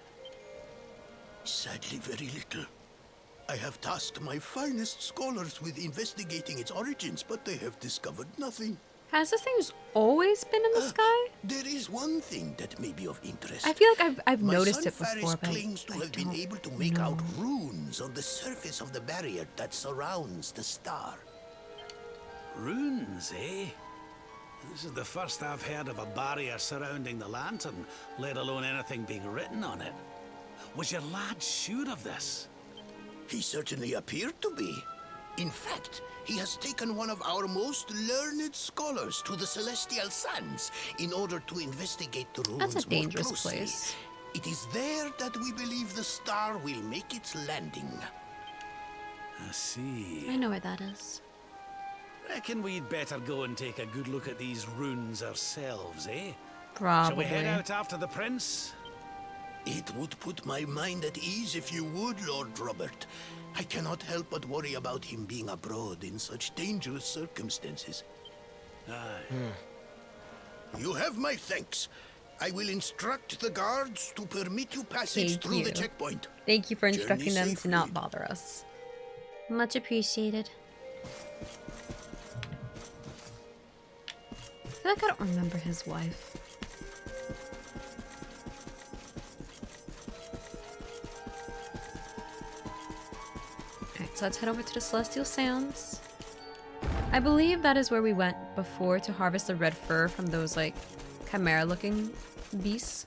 Sadly, very little. I have tasked my finest scholars with investigating its origins, but they have discovered nothing. Has this thing just always been in the sky? There is one thing that may be of interest. I feel like I've noticed it before, Faris but claims to have been able to make out runes on the surface of the barrier that surrounds the star. Runes, eh? This is the first I've heard of a barrier surrounding the lantern, let alone anything being written on it. Was your lad sure of this? He certainly appeared to be. In fact, he has taken one of our most learned scholars to the Celestial Sands in order to investigate the runes. That's a dangerous more closely. place. It is there that we believe the star will make its landing. I see. I know where that is. Reckon we'd better go and take a good look at these runes ourselves, eh? Probably. Shall we head out after the prince? It would put my mind at ease if you would, Lord Robert. I cannot help but worry about him being abroad in such dangerous circumstances. Aye. You have my thanks. I will instruct the guards to permit you passage through the checkpoint. Thank you for Journey instructing them to safely. not bother us. Much appreciated. I feel like I don't remember his wife. Alright, so let's head over to the Celestial Sands. I believe that is where we went before to harvest the red fur from those, like, chimera-looking beasts.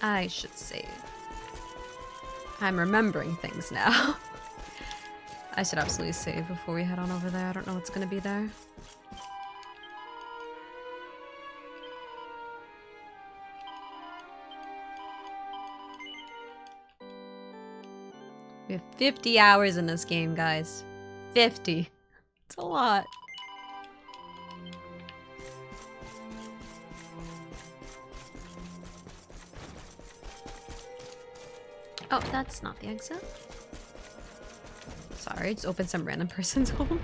I should save. I'm remembering things now. I should absolutely save before we head on over there. I don't know what's gonna be there. We have 50 hours in this game, guys. 50. It's a lot. Oh, that's not the exit. Sorry, just opened some random person's home.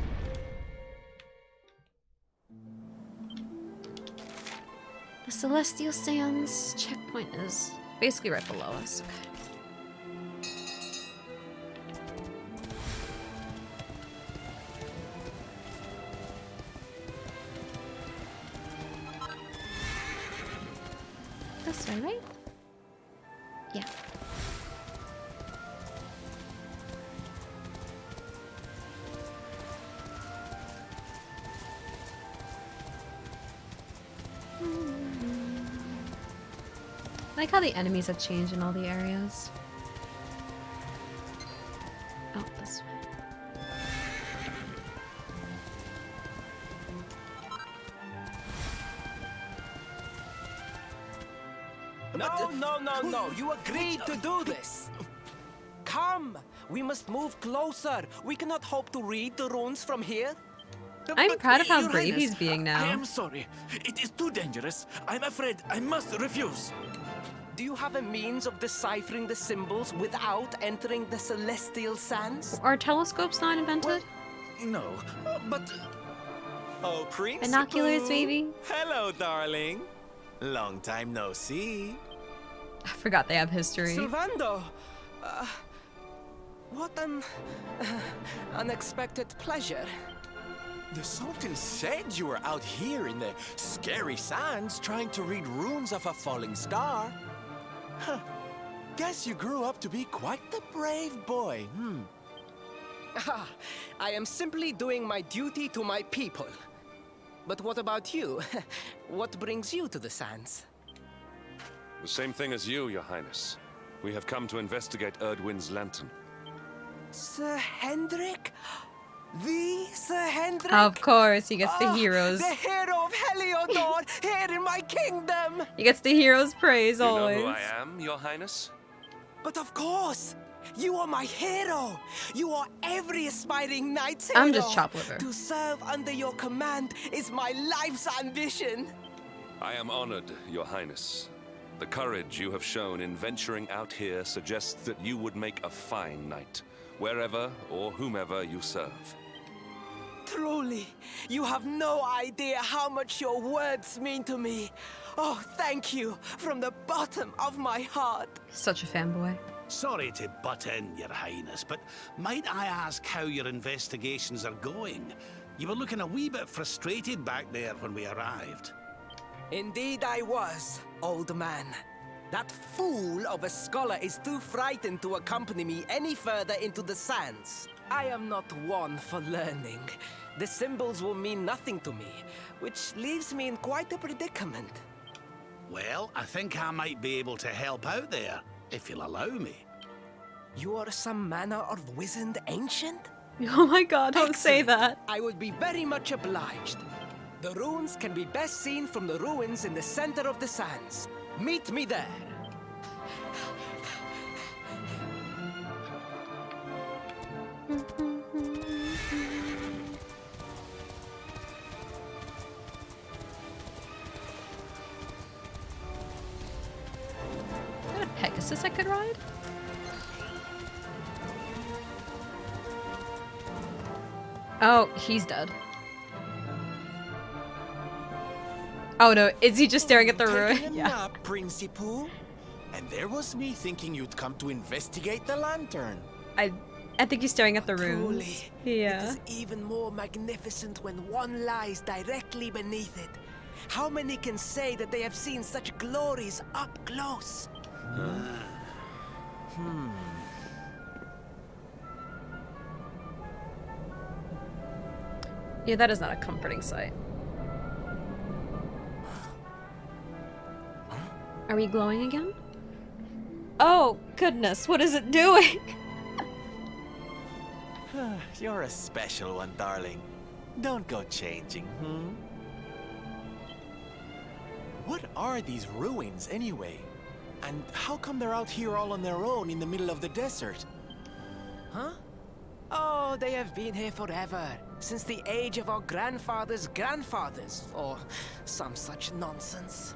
The Celestial Sands checkpoint is basically right below us. Okay. This way, right? Yeah. I like how the enemies have changed in all the areas. Oh, this way. No. You agreed to do this. Come. We must move closer. We cannot hope to read the runes from here. I'm proud of how Your brave Highness, he's being now. I am sorry. It is too dangerous. I'm afraid I must refuse. Do you have a means of deciphering the symbols without entering the celestial sands? Are telescopes not invented? No, but... Oh, Principal. Binoculars, maybe? Hello, darling. Long time no see. I forgot they have history. Sylvando! What an... unexpected pleasure. The Sultan said you were out here in the scary sands trying to read runes of a falling star. Huh. Guess you grew up to be quite the brave boy, I am simply doing my duty to my people. But what about you? What brings you to the sands? The same thing as you, Your Highness. We have come to investigate Erdwin's lantern. Sir Hendrik? The Sir Hendrik? Of course, he gets the heroes. The hero of Heliodor, here in my kingdom! He gets the heroes' praise always. You know who I am, Your Highness? But of course! You are my hero! You are every aspiring knight's hero! I'm just chop liver. To serve under your command is my life's ambition! I am honored, Your Highness. The courage you have shown in venturing out here suggests that you would make a fine knight, wherever or whomever you serve. Truly, you have no idea how much your words mean to me. Oh, thank you from the bottom of my heart. Such a fanboy. Sorry to butt in, Your Highness, but might I ask how your investigations are going? You were looking a wee bit frustrated back there when we arrived. Indeed I was, old man. That fool of a scholar is too frightened to accompany me any further into the sands. I am not one for learning. The symbols will mean nothing to me, which leaves me in quite a predicament. Well, I think I might be able to help out there, if you'll allow me. You are some manner of wizened ancient? Oh my god, don't say that. I would be very much obliged. The runes can be best seen from the ruins in the center of the sands. Meet me there. Is that a Pegasus I could ride? Oh, he's dead. Oh no, is he just staring at the ruin? Yeah. Principal. And there was me thinking you'd come to investigate the lantern. I think he's staring at the ruins. Truly, Yeah. it is even more magnificent when one lies directly beneath it. How many can say that they have seen such glories up close? Yeah, that is not a comforting sight. Are we glowing again? Oh, goodness, what is it doing? You're a special one, darling. Don't go changing, What are these ruins, anyway? And how come they're out here all on their own in the middle of the desert? Huh? Oh, they have been here forever. Since the age of our grandfathers' grandfathers. Or some such nonsense.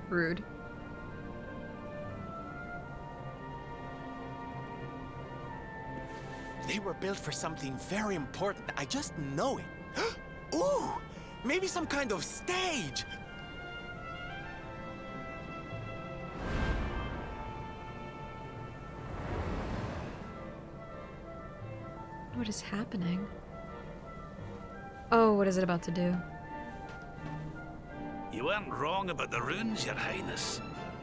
Rude. They were built for something very important. I just know it. Ooh! Maybe some kind of stage! What is happening? Oh, what is it about to do? You weren't wrong about the runes, Your Highness.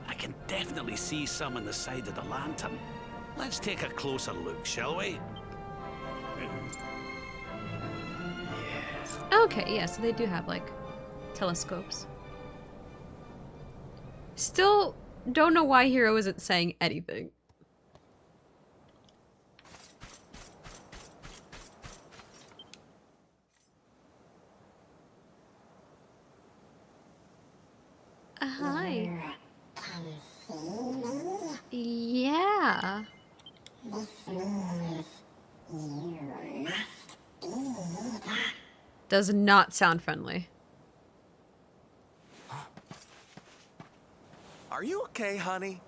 I can definitely see some on the side of the lantern. Let's take a closer look, shall we? Okay, yeah, so they do have, like, telescopes. Still don't know why Hero isn't saying anything. Hi. Yeah. Does not sound friendly. Are you okay, honey?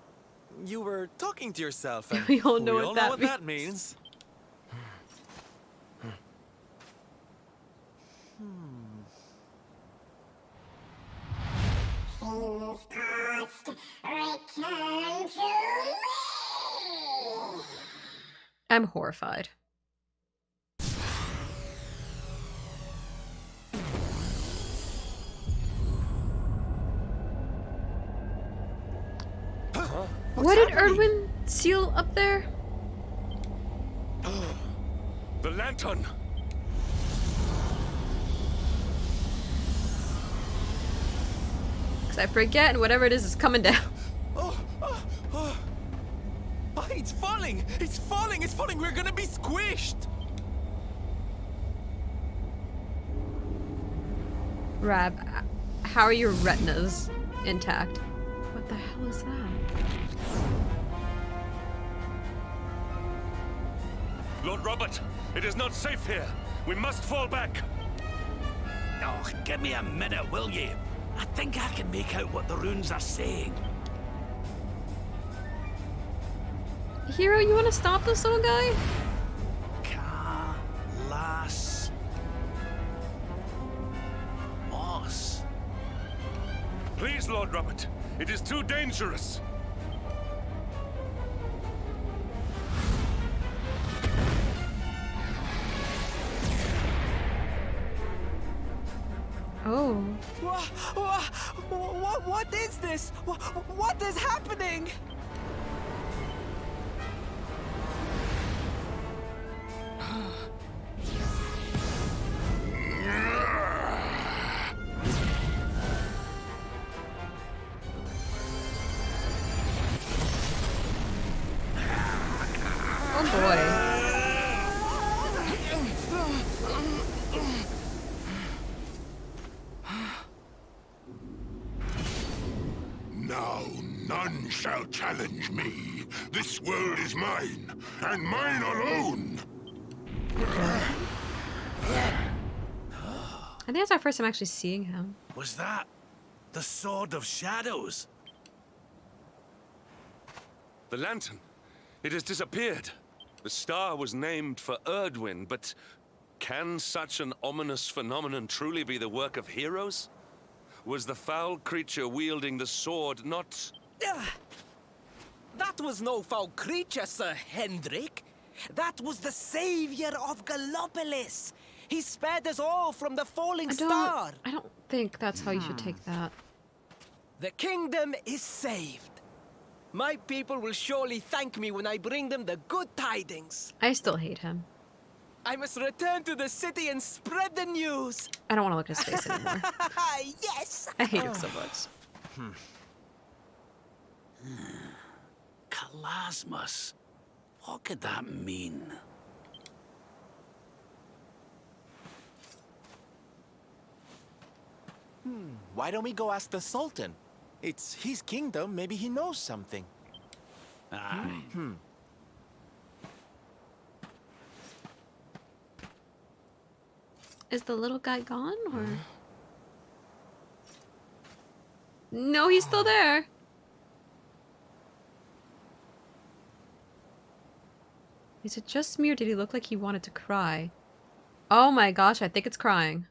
You were talking to yourself, and We all know what that means. Things past, return to me. I'm horrified. What did Erdwin seal up there? The lantern! Because I forget, and whatever it is coming down. It's falling! It's falling! It's falling! We're gonna be squished! Rab, how are your retinas intact? What the hell is that? Lord Robert, it is not safe here. We must fall back. Oh, give me a minute, will ye? I think I can make out what the runes are saying. Hero, you want to stop this little guy? Las Moss. Please, Lord Robert, it is too dangerous. Oh. What is this? What is happening? Oh boy. Now none shall challenge me. This world is mine, and mine alone. I think it's our first time actually seeing him. Was that the Sword of Shadows? The lantern. It has disappeared. The star was named for Erdwin, but can such an ominous phenomenon truly be the work of heroes? Was the foul creature wielding the sword not... That was no foul creature, Sir Hendrik. That was the savior of Gallopolis. He spared us all from the falling star. I don't think that's how you should take that. The kingdom is saved. My people will surely thank me when I bring them the good tidings. I still hate him. I must return to the city and spread the news. I don't want to look at his face anymore. Yes! I hate him so much. Kalasmus. What could that mean? Why don't we go ask the Sultan? It's his kingdom, maybe he knows something. Aye. Is the little guy gone, or? No, he's still there. Is it just me, or did he look like he wanted to cry? Oh my gosh, I think it's crying.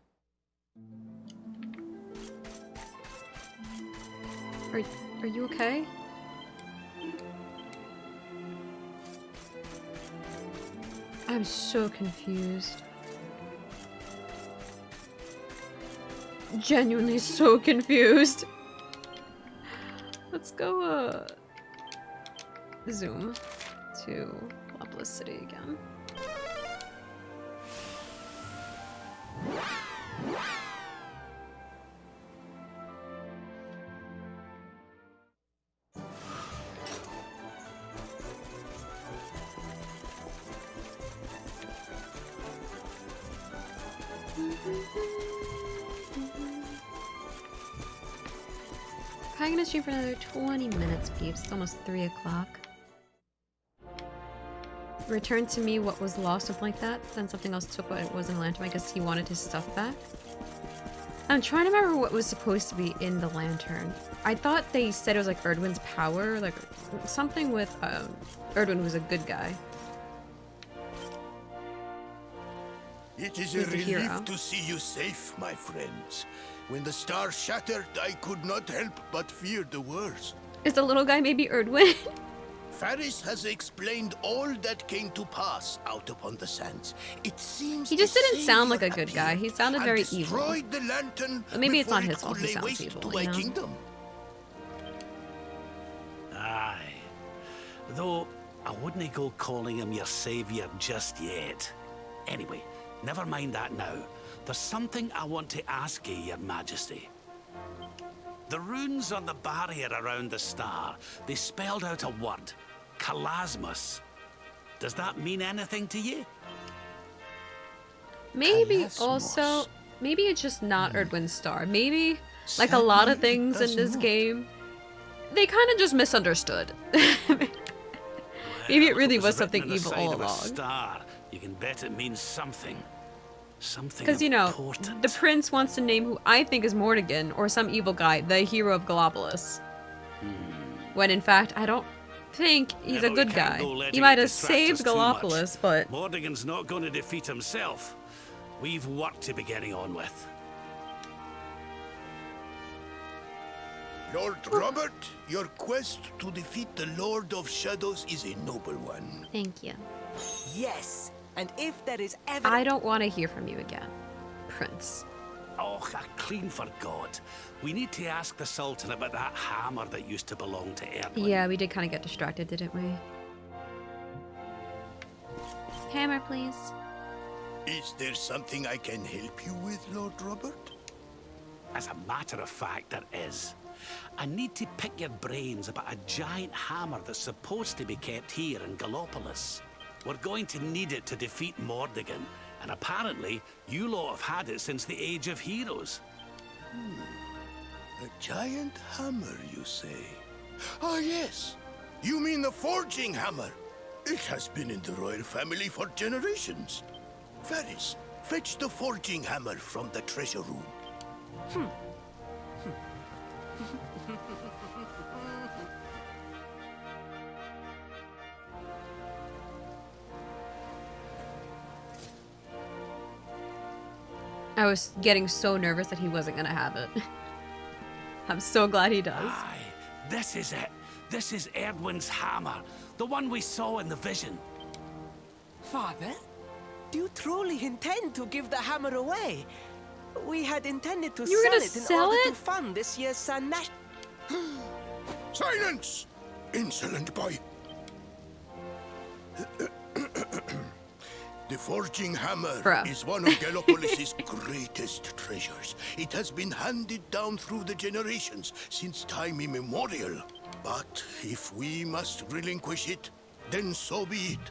Are you okay? I'm so confused. Genuinely so confused. Let's go, zoom to Loveless City again. I'm gonna stream for another 20 minutes, peeps. It's almost 3 o'clock. Return to me what was lost, something like that. Then something else took what it was in the lantern. I guess he wanted his stuff back. I'm trying to remember what was supposed to be in the lantern. I thought they said it was like Erdwin's power, like something with Erdwin was a good guy. It is a relief to see you safe, my friends. When the star shattered, I could not help but fear the worst. Is the little guy maybe Erdwin? Faris has explained all that came to pass out upon the sands. It seems he just didn't sound like a good guy. He sounded very evil. The lantern but maybe it's not his fault he sounds evil, to my kingdom. Aye. Though, I wouldn't go calling him your savior just yet. Anyway, never mind that now. There's something I want to ask you, Your Majesty. The runes on the barrier around the star, they spelled out a word. Kalasmus. Does that mean anything to you? Maybe Kalasmus. also, maybe it's just not Erdwin's star. Maybe, like a lot of things in this game, they kind of just misunderstood. Maybe it really was something evil all along. Star, you can bet it means something. Something because, you know, important. the prince wants to name who I think is Mordegon, or some evil guy, the hero of Gallopolis. When in fact, I don't think he's a good guy. He might have saved Gallopolis, but... Mordegon's not going to defeat himself. We've work to be getting on with. Lord Robert, your quest to defeat the Lord of Shadows is a noble one. Thank you. Yes. And if there is ever... I don't want to hear from you again, Prince. Oh, I clean forgot. We need to ask the Sultan about that hammer that used to belong to Erdwin. Yeah, we did kind of get distracted, didn't we? Hammer, please. Is there something I can help you with, Lord Robert? As a matter of fact, there is. I need to pick your brains about a giant hammer that's supposed to be kept here in Gallopolis. We're going to need it to defeat Mordegon, and apparently, you lot have had it since the Age of Heroes. A giant hammer, you say? Ah, yes. You mean the forging hammer. It has been in the royal family for generations. Faris, fetch the forging hammer from the treasure room. I was getting so nervous that he wasn't gonna have it. I'm so glad he does. Aye, this is it. This is Erdwin's hammer, the one we saw in the vision. Father, do you truly intend to give the hammer away? We had intended to sell it in order to fund this year's Sun Nash... Silence! Insolent boy! The forging hammer Bruh. is one of Gallopolis' greatest treasures. It has been handed down through the generations since time immemorial. But if we must relinquish it, then so be it.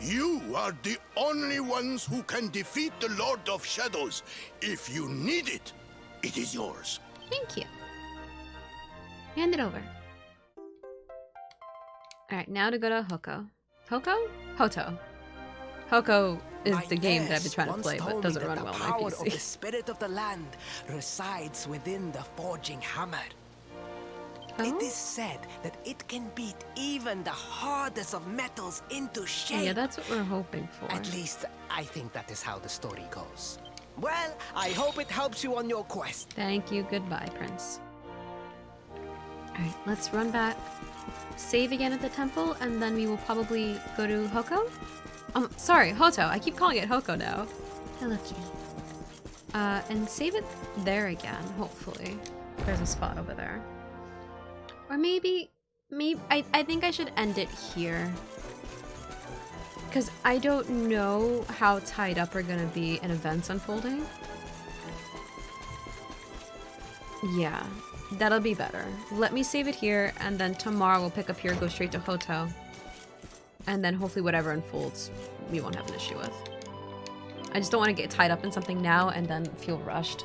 You are the only ones who can defeat the Lord of Shadows. If you need it, it is yours. Thank you. Hand it over. Alright, now to go to Hoko. Hoko? Hoto. Hoko is the game that I've been trying to play, but doesn't run well on my The power of the PC. spirit of the land resides within the forging hammer. It is said that it can beat even the hardest of metals into shape. Yeah, that's what we're hoping for. At least, I think that is how the story goes. Well, I hope it helps you on your quest. Thank you. Goodbye, Prince. Alright, let's run back. Save again at the temple, and then we will probably go to Hoko? Sorry, Hoto. I keep calling it Hoko now. Hello, kitty. And save it there again, hopefully. There's a spot over there. Or maybe I think I should end it here. Because I don't know how tied up we're gonna be in events unfolding. Yeah, that'll be better. Let me save it here, and then tomorrow we'll pick up here, go straight to Hoto. And then hopefully whatever unfolds, we won't have an issue with. I just don't want to get tied up in something now and then feel rushed.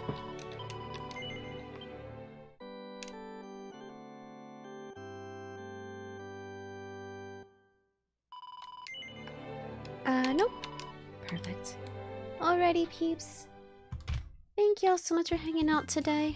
Nope. Perfect. Alrighty, peeps. Thank y'all so much for hanging out today.